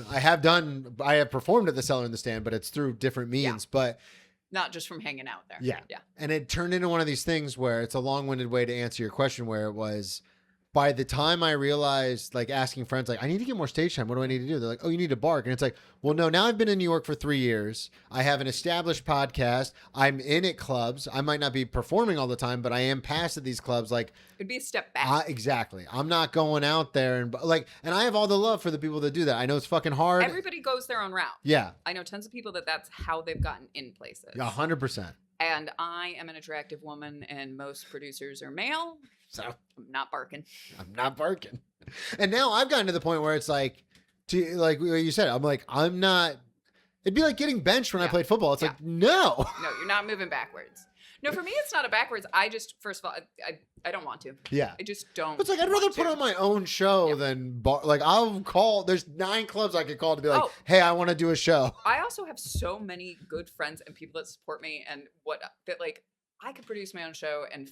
I have performed at the cellar and the stand, but it's through different means, but not just from hanging out there. Yeah. And it turned into one of these things where it's a long-winded way to answer your question, where it was by the time I realized, asking friends, I need to get more stage time. What do I need to do? They're like, oh, you need to bark. And it's like, well, no, now I've been in New York for 3 years. I have an established podcast. I'm in at clubs. I might not be performing all the time, but I am past at these clubs. It'd be a step back. Exactly. I'm not going out there and and I have all the love for the people that do that. I know it's fucking hard. Everybody goes their own route. Yeah. I know tons of people that's how they've gotten in places. 100%. And I am an attractive woman, and most producers are male. So I'm not barking. And now I've gotten to the point where it's what you said, I'm not. It'd be like getting benched when I played football. It's no. No, you're not moving backwards. No, for me, it's not a backwards. I just, first of all, I don't want to. Yeah. I just don't. It's I'd rather put on my own show than I'll call. There's 9 clubs I could call to be hey, I want to do a show. I also have so many good friends and people that support me and I could produce my own show and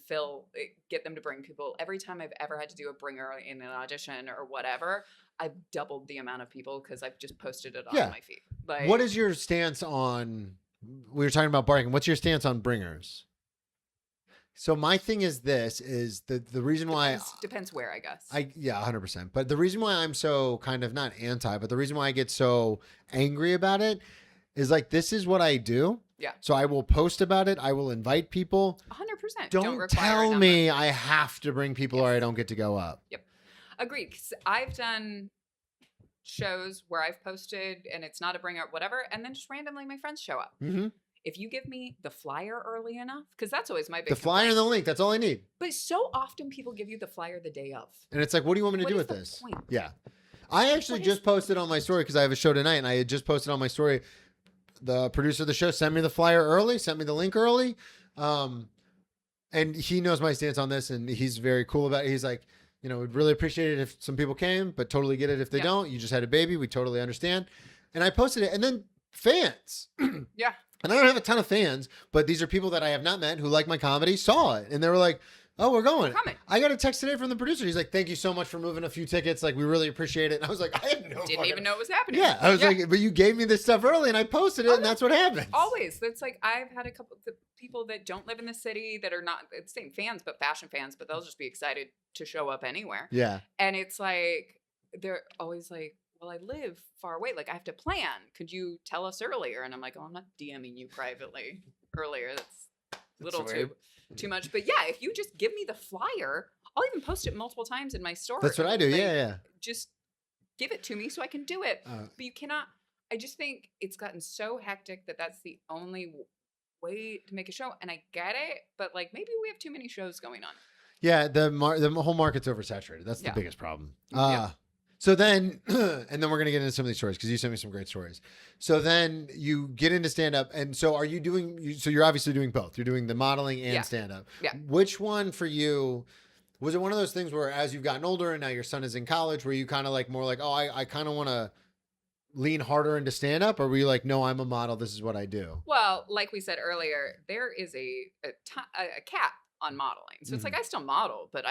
get them to bring people. Every time I've ever had to do a bringer in an audition or whatever, I've doubled the amount of people because I've just posted it on my feed. What is your stance on? We were talking about barking. What's your stance on bringers? So my thing is the reason why depends where, I guess. 100%. But the reason why I'm so kind of not anti, but the reason why I get so angry about it is this is what I do. Yeah. So I will post about it. I will invite people. 100%. Don't tell me I have to bring people or I don't get to go up. Yep. Agreed. 'Cause I've done shows where I've posted and it's not a bring up, whatever, and then just randomly my friends show up. Mm-hmm. If you give me the flyer early enough, because that's always my big The flyer and the link, that's all I need. But so often people give you the flyer the day of. And it's like, what do you want me to do with this? Point? Yeah. I actually just posted on my story because I have a show tonight and I had just posted on my story. The producer of the show sent me the flyer early, sent me the link early. And he knows my stance on this and he's very cool about it. He's like, you know, we'd really appreciate it if some people came, but totally get it if they don't. You just had a baby. We totally understand. And I posted it. And then fans. Yeah. And I don't have a ton of fans, but these are people that I have not met who like my comedy, saw it. And they were like, oh, we're going. Coming. I got a text today from the producer. He's like, thank you so much for moving a few tickets. Like, we really appreciate it. And I was like, I had no Didn't even know it was happening. Yeah. I was like, but you gave me this stuff early and I posted it and that's what happened. Always. That's like, I've had a couple of people that don't live in the city that are not the same fans, but fashion fans, but they'll just be excited to show up anywhere. Yeah. And it's like, they're always like, well, I live far away. Like, I have to plan. Could you tell us earlier? And I'm like, oh, I'm not DMing you privately earlier. That's a little too much. But yeah, if you just give me the flyer, I'll even post it multiple times in my story. That's what I do. Like, yeah. Just give it to me so I can do it. But you cannot. I just think it's gotten so hectic that that's the only way to make a show. And I get it, but like maybe we have too many shows going on. Yeah, the whole market's oversaturated. That's the biggest problem. So then, and then we're going to get into some of these stories because you sent me some great stories. So then you get into stand-up. And so are you doing, so you're obviously doing both. You're doing the modeling and stand-up. Yeah. Which one for you, was it one of those things where as you've gotten older and now your son is in college, where you kind of like more like, oh, I kind of want to lean harder into stand-up? Or were you like, no, I'm a model. This is what I do? Well, like we said earlier, there is a cap on modeling. So it's like, I still model, but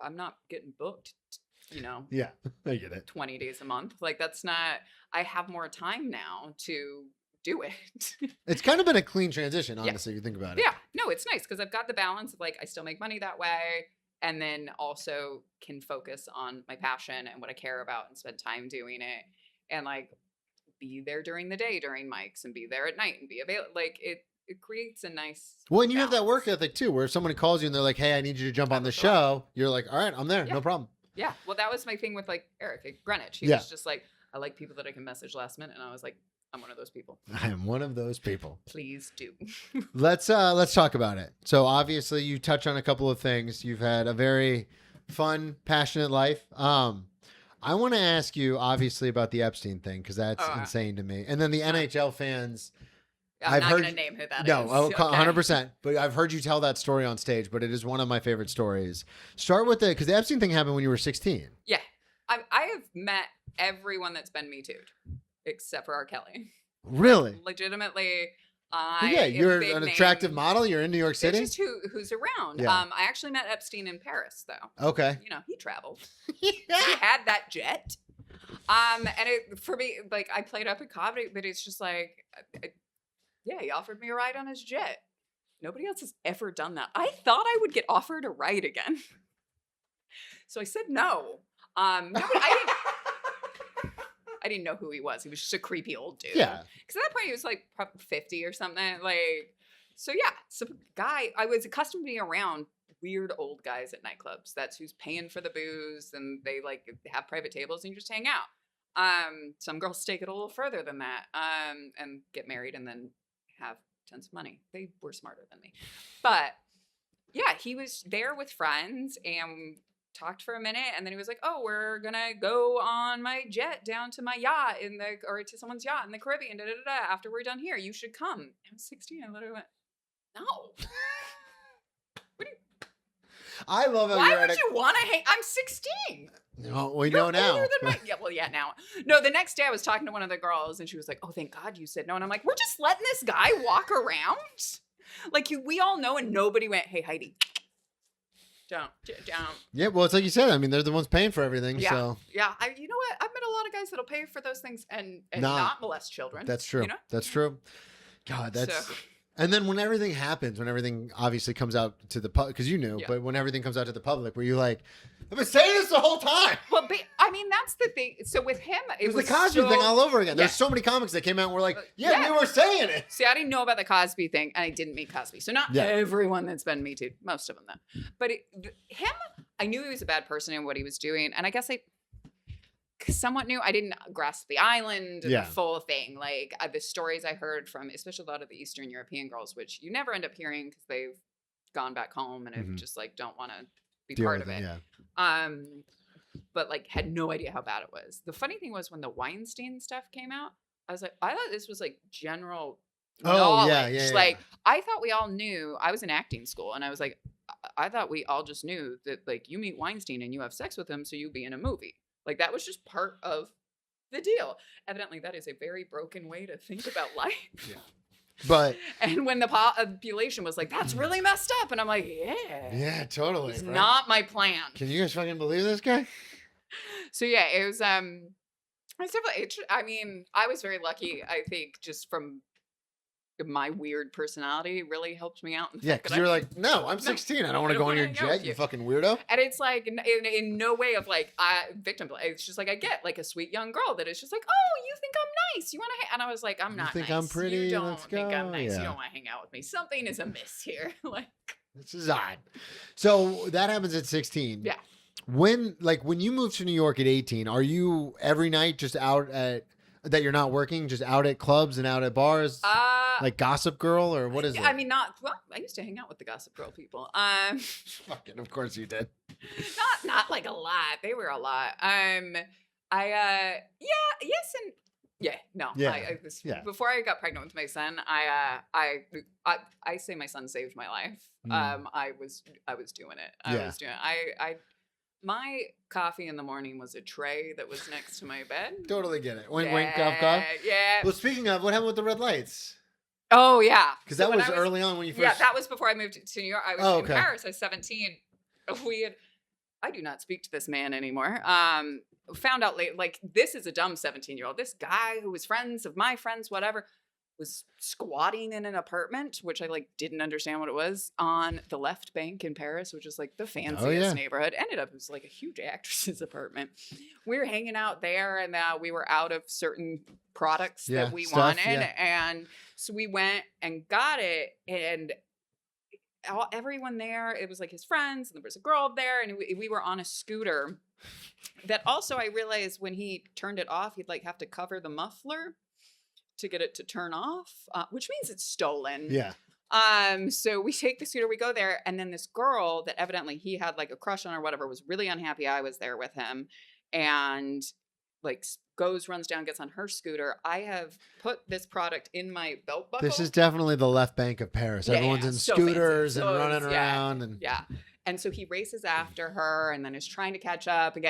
I'm not getting booked. You know, yeah, I get it. 20 days a month. Like that's not, I have more time now to do it. It's kind of been a clean transition, honestly, if you think about it. Yeah, no, it's nice because I've got the balance of like, I still make money that way. And then also can focus on my passion and what I care about and spend time doing it. And like be there during the day, during mics and be there at night and be available. Like it creates a nice Well, and you balance. have that work ethic too, where if somebody calls you and they're like, hey, I need you to jump on the show. You're like, all right, I'm there. No problem. Yeah. Well, that was my thing with like Eric at Greenwich. He was just like, I like people that I can message last minute. And I was like, I'm one of those people. I am one of those people. Please do. Let's talk about it. So obviously you touch on a couple of things. You've had a very fun, passionate life. I want to ask you obviously about the Epstein thing because that's insane to me. And then the NHL fans. I'm not going to name who that is. No, 100%. But I've heard you tell that story on stage, but it is one of my favorite stories. Start with because the Epstein thing happened when you were 16. Yeah. I have met everyone that's been Me Too'd, except for R. Kelly. Really? Legitimately. You're an attractive model. You're in New York City. It's just who's around. Yeah. I actually met Epstein in Paris, though. Okay. You know, he traveled. He had that jet. And for me, like, I played up a comedy, but it's just like... Yeah, he offered me a ride on his jet. Nobody else has ever done that. I thought I would get offered a ride again. So I said no. I didn't know who he was. He was just a creepy old dude. Yeah. Because at that point he was like 50 or something. Like, so yeah, some guy, I was accustomed to being around weird old guys at nightclubs. That's who's paying for the booze and they like have private tables and you just hang out. Some girls take it a little further than that and get married and then have tons of money. They were smarter than me. But yeah, he was there with friends and talked for a minute and then he was like, oh, we're gonna go on my jet down to my yacht or to someone's yacht in the Caribbean, after we're done here. You should come. I was 16. I literally went, no. I love how Why would you want to hang? I'm 16. No, we know now. Now. No, the next day I was talking to one of the girls and she was like, oh, thank God you said no. And I'm like, we're just letting this guy walk around? Like, we all know and nobody went, hey, Heidi, don't. Yeah, well, it's like you said. I mean, they're the ones paying for everything. Yeah. So. Yeah. You know what? I've met a lot of guys that'll pay for those things and not molest children. That's true. You know? That's true. God, that's... So. And then when everything happens, when everything obviously comes out to the public, because you knew, but when everything comes out to the public, were you like, I've been saying this the whole time? Well, I mean, that's the thing. So with him, it was the Cosby thing all over again. There's so many comics that came out and were like, we were saying it. See, I didn't know about the Cosby thing, and I didn't meet Cosby. So not everyone that's been Me Too, most of them though. But him, I knew he was a bad person in what he was doing, and I guess I somewhat knew. I didn't grasp the island and the full thing. Like the stories I heard from, especially a lot of the Eastern European girls, which you never end up hearing because they've gone back home and have just like don't want to be part of it. But like had no idea how bad it was. The funny thing was when the Weinstein stuff came out, I was like, I thought this was like general knowledge. Like I thought we all knew. I was in acting school and I was like, I thought we all just knew that like you meet Weinstein and you have sex with him so you be in a movie. Like that was just part of the deal. Evidently that is a very broken way to think about life. Yeah. But and when the population was like, that's really messed up. And I'm like, yeah, totally. It's not my plan. Can you guys fucking believe this guy? So yeah, it was definitely, I mean, I was very lucky, I think, just from my weird personality really helped me out. Yeah, because you're like, no, I'm 16. I don't want to go on your jet, you fucking weirdo. And it's like, in no way of like, victim play. It's just like, I get like a sweet young girl that is just like, oh, you think I'm nice. You want to, and I was like, I'm not nice. You think I'm pretty? You don't think I'm nice. You don't want to hang out with me. Something is amiss here. Like, this is odd. So that happens at 16. Yeah. When you moved to New York at 18, are you every night just out at, that you're not working, just out at clubs and out at bars? Like Gossip Girl, or what is it? I mean, I used to hang out with the Gossip Girl people. Fucking, of course you did. Not like a lot. They were a lot. Before I got pregnant with my son, I say my son saved my life. I was doing it. My coffee in the morning was a tray that was next to my bed. Totally get it. Wink, wink, cough, cough. Yeah. Well, speaking of, what happened with the red lights? Oh, yeah. Because that was early on when you first... Yeah, that was before I moved to New York. I was in Paris. I was 17. I do not speak to this man anymore. Found out late, like, this is a dumb 17-year-old. This guy who was friends of my friends, whatever, was squatting in an apartment, which I like didn't understand what it was, on the left bank in Paris, which is like the fanciest neighborhood. Ended up it was like a huge actress's apartment. We were hanging out there, and we were out of certain products that we wanted, and so we went and got it, and everyone there, it was like his friends, and there was a girl there, and we were on a scooter. That also I realized when he turned it off, he'd like have to cover the muffler to get it to turn off, which means it's stolen. Yeah. So we take the scooter, we go there, and then this girl that evidently he had like a crush on or whatever was really unhappy I was there with him, and like runs down, gets on her scooter. I have put this product in my belt buckle. This is definitely the left bank of Paris. Everyone's in scooters and running around. And And so he races after her and then is trying to catch up and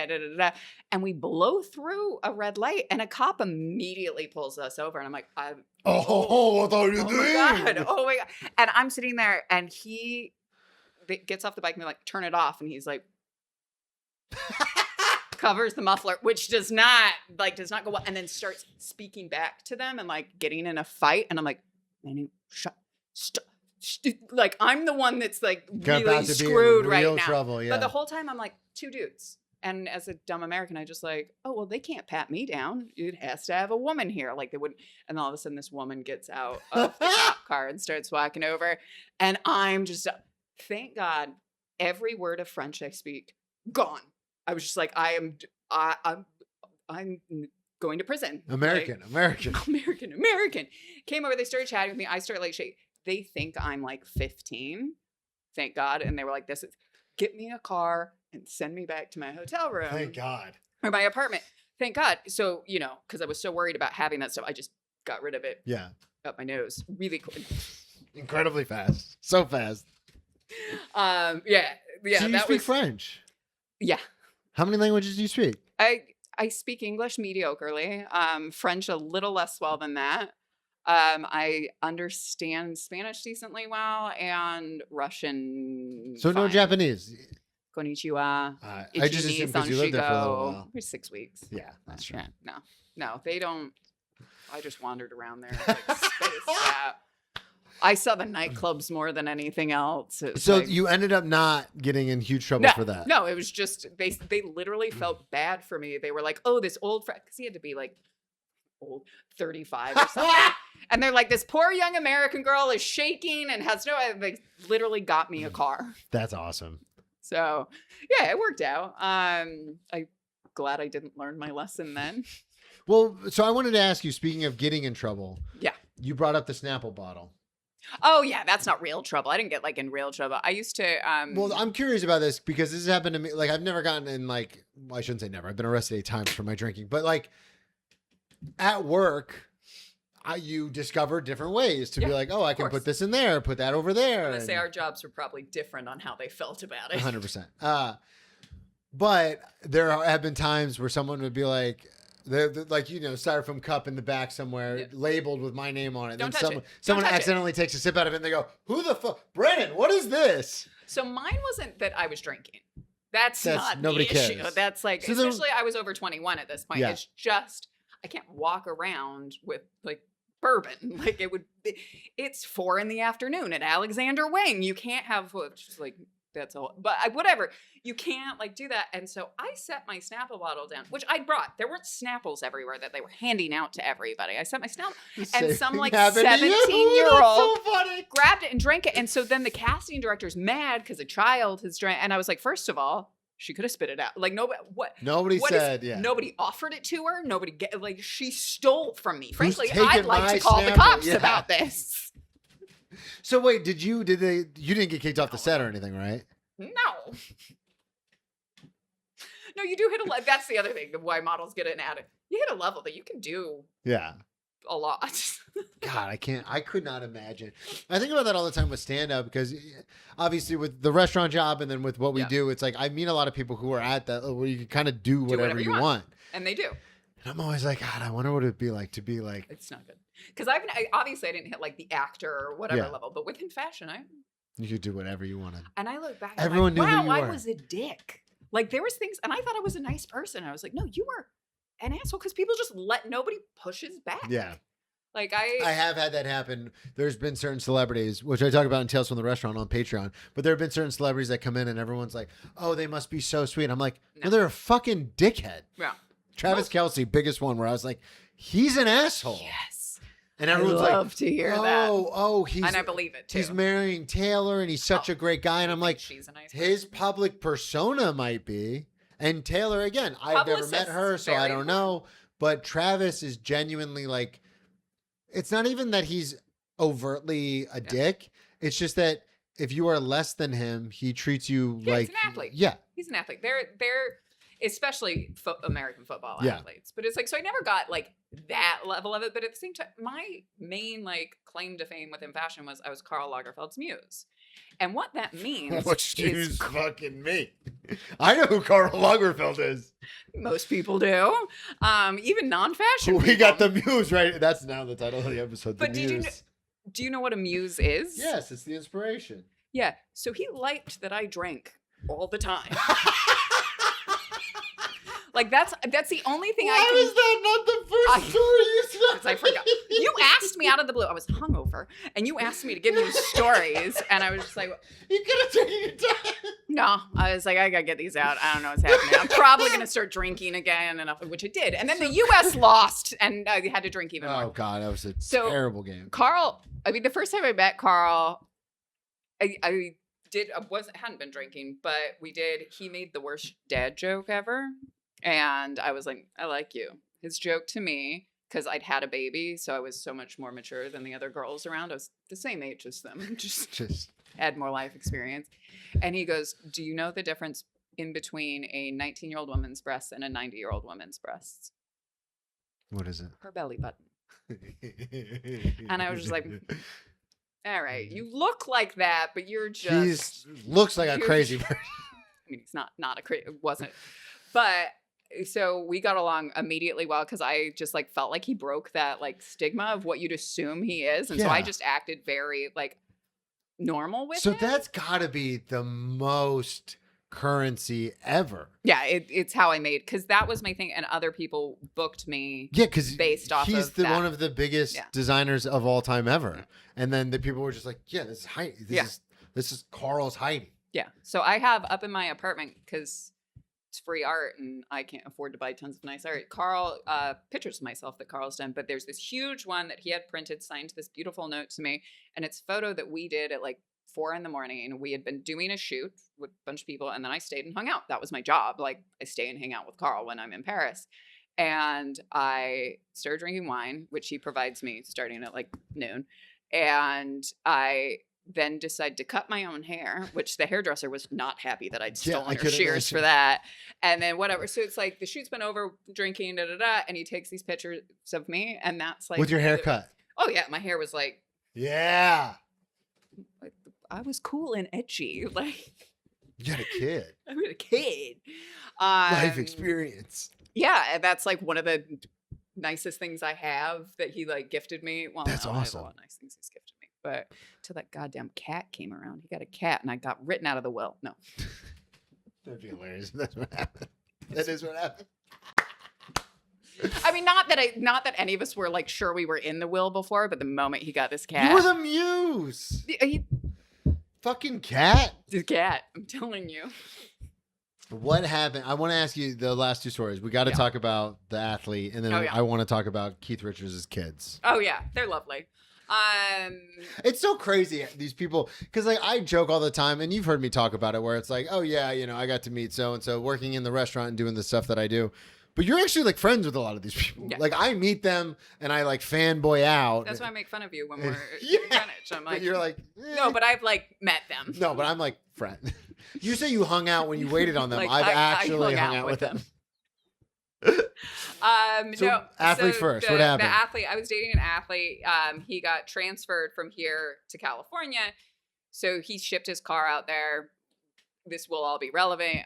and we blow through a red light and a cop immediately pulls us over. And I'm like, I thought you did. Oh my God. And I'm sitting there and he gets off the bike and we're like, turn it off. And he's like, covers the muffler, which does not go well. And then starts speaking back to them and like getting in a fight. And I'm like, stop. Like I'm the one that's like really screwed right now. Trouble, But the whole time I'm like, two dudes. And as a dumb American, I just like, oh, well, they can't pat me down. It has to have a woman here. Like they wouldn't. And all of a sudden this woman gets out of the cop car and starts walking over. And I'm just, thank God, every word of French I speak, gone. I was just like, I'm going to prison. American. Came over, they started chatting with me. I started like shaking. They think I'm like 15, thank God. And they were like, get me a car and send me back to my hotel room. Thank God. Or my apartment. Thank God. So, because I was so worried about having that stuff, I just got rid of it. Yeah. Up my nose. Really quick. Incredibly fast. So fast. Yeah. So you speak French? Yeah. How many languages do you speak? I speak English mediocrely. French a little less well than that. I understand Spanish decently well and Russian. So no Japanese. Konnichiwa. I just assumed because you lived there for a little while. For 6 weeks. Yeah, that's true. No, they don't. I just wandered around there. Like, spit it out. I saw the nightclubs more than anything else. So you ended up not getting in huge trouble for that. No, it was just they literally felt bad for me. They were like, "Oh, this old friend," because he had to be like old, 35 or something. And they're like, "This poor young American girl is shaking and has no." They literally got me a car. That's awesome. So yeah, it worked out. I'm glad I didn't learn my lesson then. Well, so I wanted to ask you, speaking of getting in trouble. Yeah. You brought up the Snapple bottle. Oh yeah, that's not real trouble. I didn't get like in real trouble. I used to Well, I'm curious about this because this has happened to me. Like I've never gotten in like, well, I shouldn't say never. I've been arrested 8 times for my drinking, but like at work, you discover different ways to be like, oh, I can put this in there, put that over there. I'm gonna say our jobs were probably different on how they felt about it. 100%. But there have been times where someone would be like, like, you know, styrofoam cup in the back somewhere labeled with my name on it. Don't then touch it. Someone accidentally takes a sip out of it and they go, who the fuck? Brennan, what is this? So mine wasn't that I was drinking. That's not nobody the issue. cares. That's like, So especially I was over 21 at this point. Yeah. It's just, I can't walk around with like bourbon. Like it's 4 p.m. at Alexander Wing. You can't have, just like, that's all. But whatever. You can't like do that. And so I set my Snapple bottle down, which I brought. There weren't Snapples everywhere that they were handing out to everybody. I set my Snapple and some like 17-year-old grabbed it and drank it. And so then the casting director's mad because a child has drank. And I was like, first of all, she could have spit it out. Like nobody said, nobody offered it to her. Nobody like she stole from me. Frankly, taking I'd like my to call the Snapple? cops Yeah. about this. So wait, you didn't get kicked off the set or anything, right? No. No, you do hit a level. That's the other thing, why models get an ad. You hit a level that you can do a lot. God, I could not imagine. I think about that all the time with stand-up because obviously with the restaurant job and then with what we do, it's like I meet a lot of people who are at that where you can kind of do whatever you want. And they do. And I'm always like, God, I wonder what it'd be like to be like. It's not good. Because obviously I didn't hit like the actor or whatever level, but within fashion, you could do whatever you wanted. And I look back, everyone knew who you were. I was a dick. Like there was things, and I thought I was a nice person. I was like, no, you were an asshole because people just nobody pushes back. Yeah. Like I have had that happen. There's been certain celebrities, which I talk about in Tales from the Restaurant on Patreon, but there have been certain celebrities that come in and everyone's like, oh, they must be so sweet. I'm like, no, they're a fucking dickhead. Yeah. Travis Kelce, biggest one where I was like, he's an asshole. Yes. And everyone's like, love to hear that. Oh, he's, and I believe it too. He's marrying Taylor and he's such a great guy. And I'm like, she's a nice his public persona might be. And Taylor, again, I've never met her, so I don't know. But Travis is genuinely like, it's not even that he's overtly a dick. It's just that if you are less than him, he treats you like he's an athlete. Yeah. He's an athlete. They're especially American football athletes. But it's like, so I never got like that level of it. But at the same time, my main like claim to fame within fashion was I was Karl Lagerfeld's muse. And what that means is fucking me. I know who Karl Lagerfeld is. Most people do. Even non-fashion We got the Muse, right? That's now the title of the episode. But do you know what a muse is? Yes, it's the inspiration. Yeah. So he liked that I drank all the time. Like that's the only thing I can... Why was that not the first story you said? Because I forgot. You asked me out of the blue. I was hungover, and you asked me to give you stories, and I was just like, you could have taken your time. No, I was like, I gotta get these out. I don't know what's happening. I'm probably gonna start drinking again, which I did. And then the U.S. lost, and I had to drink even more. Oh God, that was a terrible game. Carl, I mean, the first time I met Carl, I hadn't been drinking, but he made the worst dad joke ever. And I was like, I like you. His joke to me, because I'd had a baby, so I was so much more mature than the other girls around. I was the same age as them, just had more life experience. And he goes, do you know the difference in between a 19-year-old woman's breasts and a 90-year-old woman's breasts? What is it? Her belly button. And I was just like, all right, you look like that, but you're just... He looks like a crazy person. I mean, he's not a crazy... It wasn't. But... So we got along immediately well because I just like felt like he broke that like stigma of what you'd assume he is. And so I just acted very like normal with him. So that's gotta be the most currency ever. Yeah, it's how I made, because that was my thing, and other people booked me. Yeah, because based off he's of that. one of the biggest designers of all time ever. And then the people were just like, yeah, this is Heidi. This is Carl's Heidi. Yeah. So I have up in my apartment, because it's free art and I can't afford to buy tons of nice art. Carl, pictures of myself that Carl's done, but there's this huge one that he had printed, signed this beautiful note to me. And it's a photo that we did at like 4 a.m. We had been doing a shoot with a bunch of people, and then I stayed and hung out. That was my job. Like, I stay and hang out with Carl when I'm in Paris. And I started drinking wine, which he provides me starting at like noon. And I then decided to cut my own hair, which the hairdresser was not happy that I'd stolen her shears for that. And then whatever. So it's like the shoot's been over, drinking, and he takes these pictures of me, and that's like, with your haircut. Oh yeah, my hair was like, yeah, I was cool and edgy. Like, you had a kid. I had a kid. Life experience. Yeah, and that's like one of the nicest things I have that he like gifted me. Well, that's awesome. I have a lot of nice things he's gifted me. But till that goddamn cat came around, he got a cat, and I got written out of the will. No. That'd be hilarious. That's what happened. That is what happened. I mean, not that any of us were like sure we were in the will before, but the moment he got this cat, you were the Muse. Fucking cat. The cat. I'm telling you. What happened? I want to ask you the last two stories. We got to talk about the athlete, and then I want to talk about Keith Richards' kids. Oh yeah, they're lovely. It's so crazy, these people, because like I joke all the time, and you've heard me talk about it, where it's like, oh yeah, you know, I got to meet so and so working in the restaurant and doing the stuff that I do. But you're actually like friends with a lot of these people. Yeah. Like I meet them and I like fanboy out. That's why I make fun of you when we're in Greenwich. I'm like, you're like, no, but I've like met them. No, but I'm like friend. You say you hung out when you waited on them. Like, I've actually hung out with them. Athlete first. What happened? The athlete. I was dating an athlete. He got transferred from here to California, so he shipped his car out there. This will all be relevant.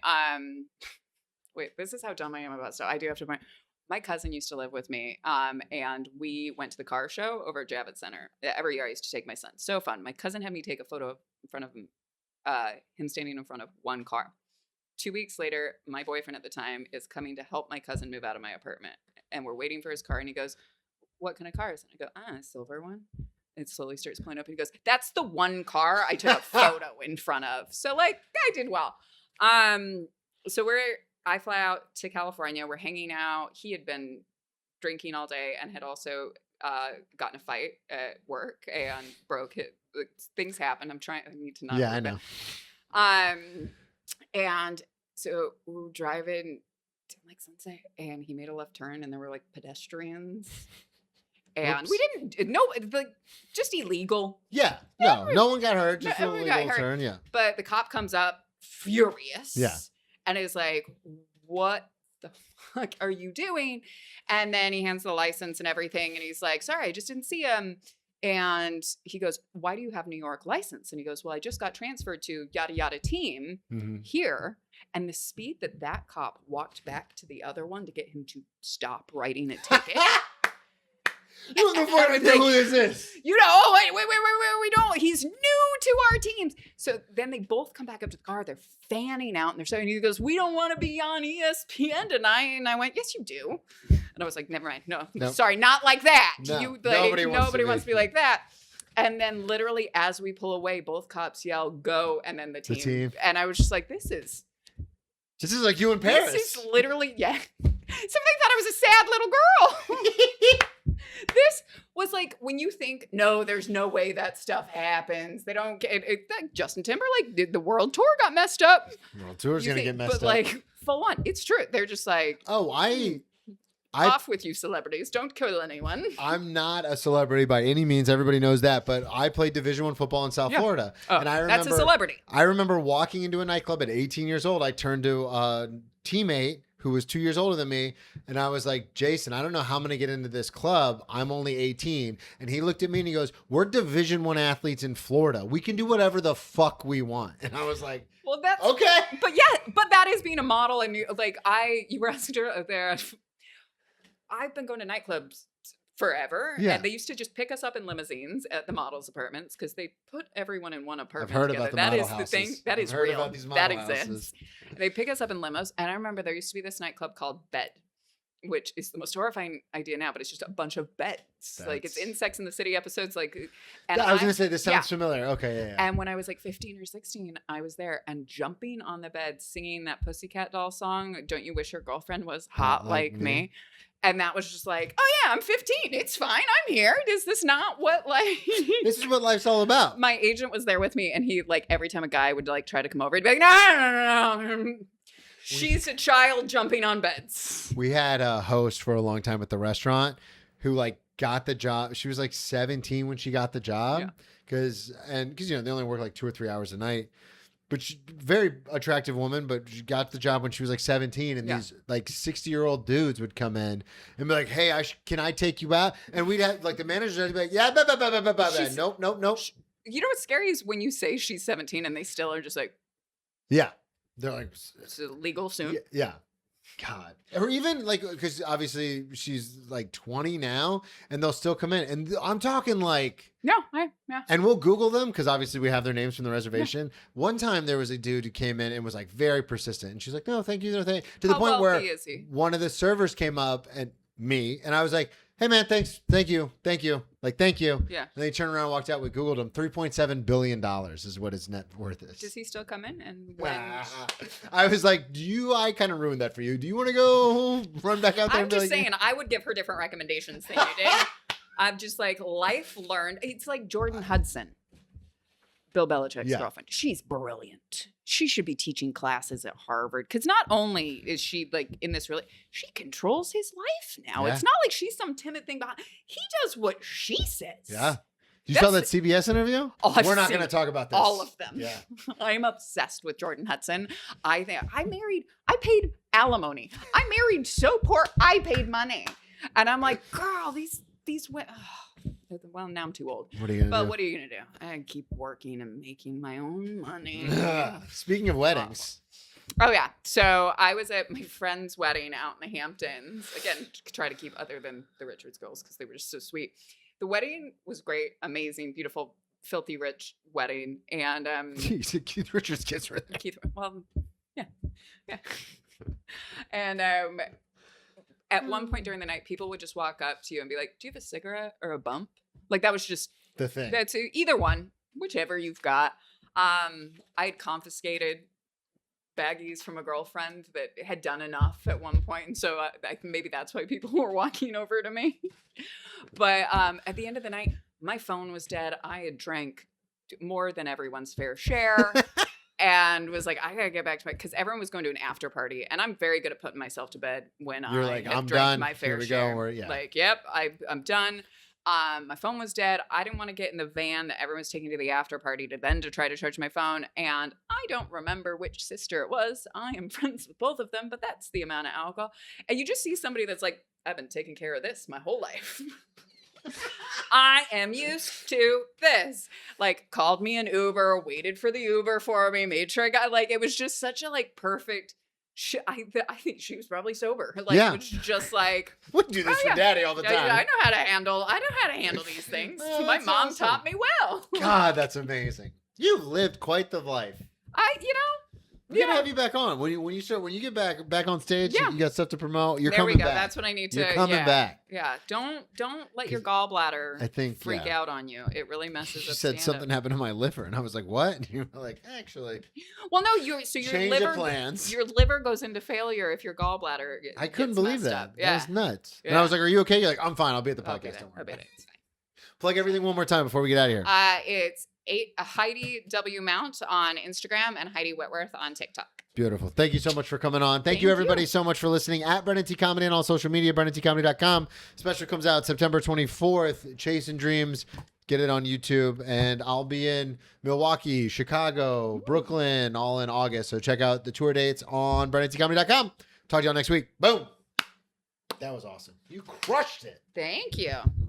Wait, this is how dumb I am about stuff. I do have to point. My cousin used to live with me, and we went to the car show over at Javits Center. Every year I used to take my son. So fun. My cousin had me take a photo in front of him standing in front of one car. 2 weeks later, my boyfriend at the time is coming to help my cousin move out of my apartment. And we're waiting for his car, and he goes, what kind of car is it? And I go, a silver one. It slowly starts pulling up, and he goes, that's the one car I took a photo in front of. So, like, I did well. So I fly out to California. We're hanging out. He had been drinking all day and had also gotten a fight at work and broke it. Things happen. I need to not. Yeah, I know. And so we were driving to like Sunset, and he made a left turn, and there were like pedestrians. And Whoops. We didn't, like, just illegal. Yeah. No one got hurt. Just an illegal turn. Yeah. But the cop comes up furious. Yeah. And is like, what the fuck are you doing? And then he hands the license and everything. And he's like, sorry, I just didn't see him. And he goes, why do you have New York license? And he goes, well, I just got transferred to yada yada team here. And the speed that cop walked back to the other one to get him to stop writing a ticket. You have no idea who this is. You know, oh, wait, we don't. He's new to our teams. So then they both come back up to the car. They're fanning out, and they're saying, he goes, we don't want to be on ESPN tonight. And I went, yes, you do. And I was like, never mind. No, nope. Sorry, not like that. No, nobody wants to be like that. And then literally as we pull away, both cops yell, go, and then the team. And I was just like, this is like you in Paris. This is literally, yeah. Somebody thought I was a sad little girl. This was like when you think, no, there's no way that stuff happens. They don't get it. Justin Timberlake did the world tour got messed up. World tour's going to get messed up. But like, full on. It's true. They're just like, oh, off with you celebrities. Don't kill anyone. I'm not a celebrity by any means. Everybody knows that. But I played Division I football in South Florida. Oh, and I remember, that's a celebrity. I remember walking into a nightclub at 18 years old. I turned to a teammate who was 2 years older than me. And I was like, Jason, I don't know how I'm going to get into this club. I'm only 18. And he looked at me and he goes, we're Division I athletes in Florida. We can do whatever the fuck we want. And I was like, well, that's okay. But yeah, but that is being a model. And you were asking her there. I've been going to nightclubs forever. Yeah. And they used to just pick us up in limousines at the models' apartments because they put everyone in one apartment I've heard together. about the That model is houses. the thing. That is I've heard real. about these That model exists. houses. They pick us up in limos. And I remember there used to be this nightclub called Bed, which is the most horrifying idea now, but it's just a bunch of beds. Like it's in Sex and the City episodes. Like, and I was going to say, this sounds familiar. Okay, yeah. And when I was like 15 or 16, I was there and jumping on the bed, singing that Pussycat Doll song, Don't You Wish Your Girlfriend Was Hot Like Me? And that was just like, oh yeah, I'm 15. It's fine. I'm here. Is this not what like... This is what life's all about. My agent was there with me and he like, every time a guy would like try to come over, he'd be like, no. She's a child jumping on beds. We had a host for a long time at the restaurant who like got the job. She was like 17 when she got the job because you know, they only work like 2 or 3 hours a night. But she, very attractive woman, but she got the job when she was like 17, and these like 60-year-old dudes would come in and be like, "Hey, can I take you out?" And we'd have like the manager would be like, "Yeah, nope." You know what's scary is when you say she's 17 and they still are just like, yeah, they're like, "It's illegal soon." Yeah. God. Or even like, because obviously she's like 20 now and they'll still come in. And I'm talking like, and we'll Google them because obviously we have their names from the reservation. Yeah. One time there was a dude who came in and was like very persistent. And she's like, no, thank you. No, thank you. To the point where one of the servers came up and I was like, hey man, thanks. Thank you. Like, thank you. Yeah. And they turned around and walked out. We Googled him. $3.7 billion is what his net worth is. Does he still come in? And when... I was like, I kind of ruined that for you. Do you want to go run back out there? I'm just saying, I would give her different recommendations than you did. I'm just like, life learned. It's like Jordan Hudson, Bill Belichick's girlfriend. She's brilliant. She should be teaching classes at Harvard because not only is she like in this she controls his life now. Yeah. It's not like she's some timid thing behind. He does what she says. Yeah. You saw that CBS interview? Oh, we're not going to talk about this. All of them. Yeah. I'm obsessed with Jordan Hudson. I paid alimony. I married so poor, I paid money. And I'm like, girl, these women. Well, now I'm too old. What are you gonna do? What are you gonna do? I keep working and making my own money. Speaking of weddings. Oh yeah. So I was at my friend's wedding out in the Hamptons. Again, try to keep other than the Richards girls because they were just so sweet. The wedding was great, amazing, beautiful, filthy rich wedding. And Keith Richards kids were there. Yeah. And at one point during the night, people would just walk up to you and be like, do you have a cigarette or a bump? Like that was just the thing. That's either one, whichever you've got. I had confiscated baggies from a girlfriend that had done enough at one point. And so maybe that's why people were walking over to me. But at the end of the night, my phone was dead. I had drank more than everyone's fair share. And was like, I gotta get back to because everyone was going to an after party, and I'm very good at putting myself to bed when I'm done. My fair share. Like, yep, I'm done. My phone was dead. I didn't want to get in the van that everyone was taking to the after party to try to charge my phone, and I don't remember which sister it was. I am friends with both of them, but that's the amount of alcohol. And you just see somebody that's like, I've been taking care of this my whole life. I am used to this. Like, called me an Uber, waited for the Uber for me, made sure I got, like, it was just such a, like, perfect, I think she was probably sober. Like, it was just like. Wouldn't do this for daddy all the time. I know how to handle these things. My mom taught me well. God, that's amazing. You've lived quite the life. We gotta have you back on when you get back on stage. Yeah. You got stuff to promote. You're coming back. That's what I need to. You're coming back. Yeah. Don't let your gallbladder freak out on you. It really messes up. She said something happened to my liver, and I was like, "What?" And you were like, "Actually." Well, no. Your liver plans. Your liver goes into failure if your gallbladder. I couldn't believe that. Yeah. That was nuts. Yeah. And I was like, "Are you okay?" You're like, "I'm fine. I'll be at the podcast. Don't worry about it." Plug everything one more time before we get out of here. It's Heidi W. Mount on Instagram and Heidi Whitworth on TikTok. Beautiful. Thank you so much for coming on. Thank you, everybody, so much for listening. At Brennan T. Comedy on all social media, BrennanTComedy.com. Special comes out September 24th. Chasing Dreams. Get it on YouTube. And I'll be in Milwaukee, Chicago, Brooklyn, all in August. So check out the tour dates on BrennanTComedy.com. Talk to y'all next week. Boom. That was awesome. You crushed it. Thank you.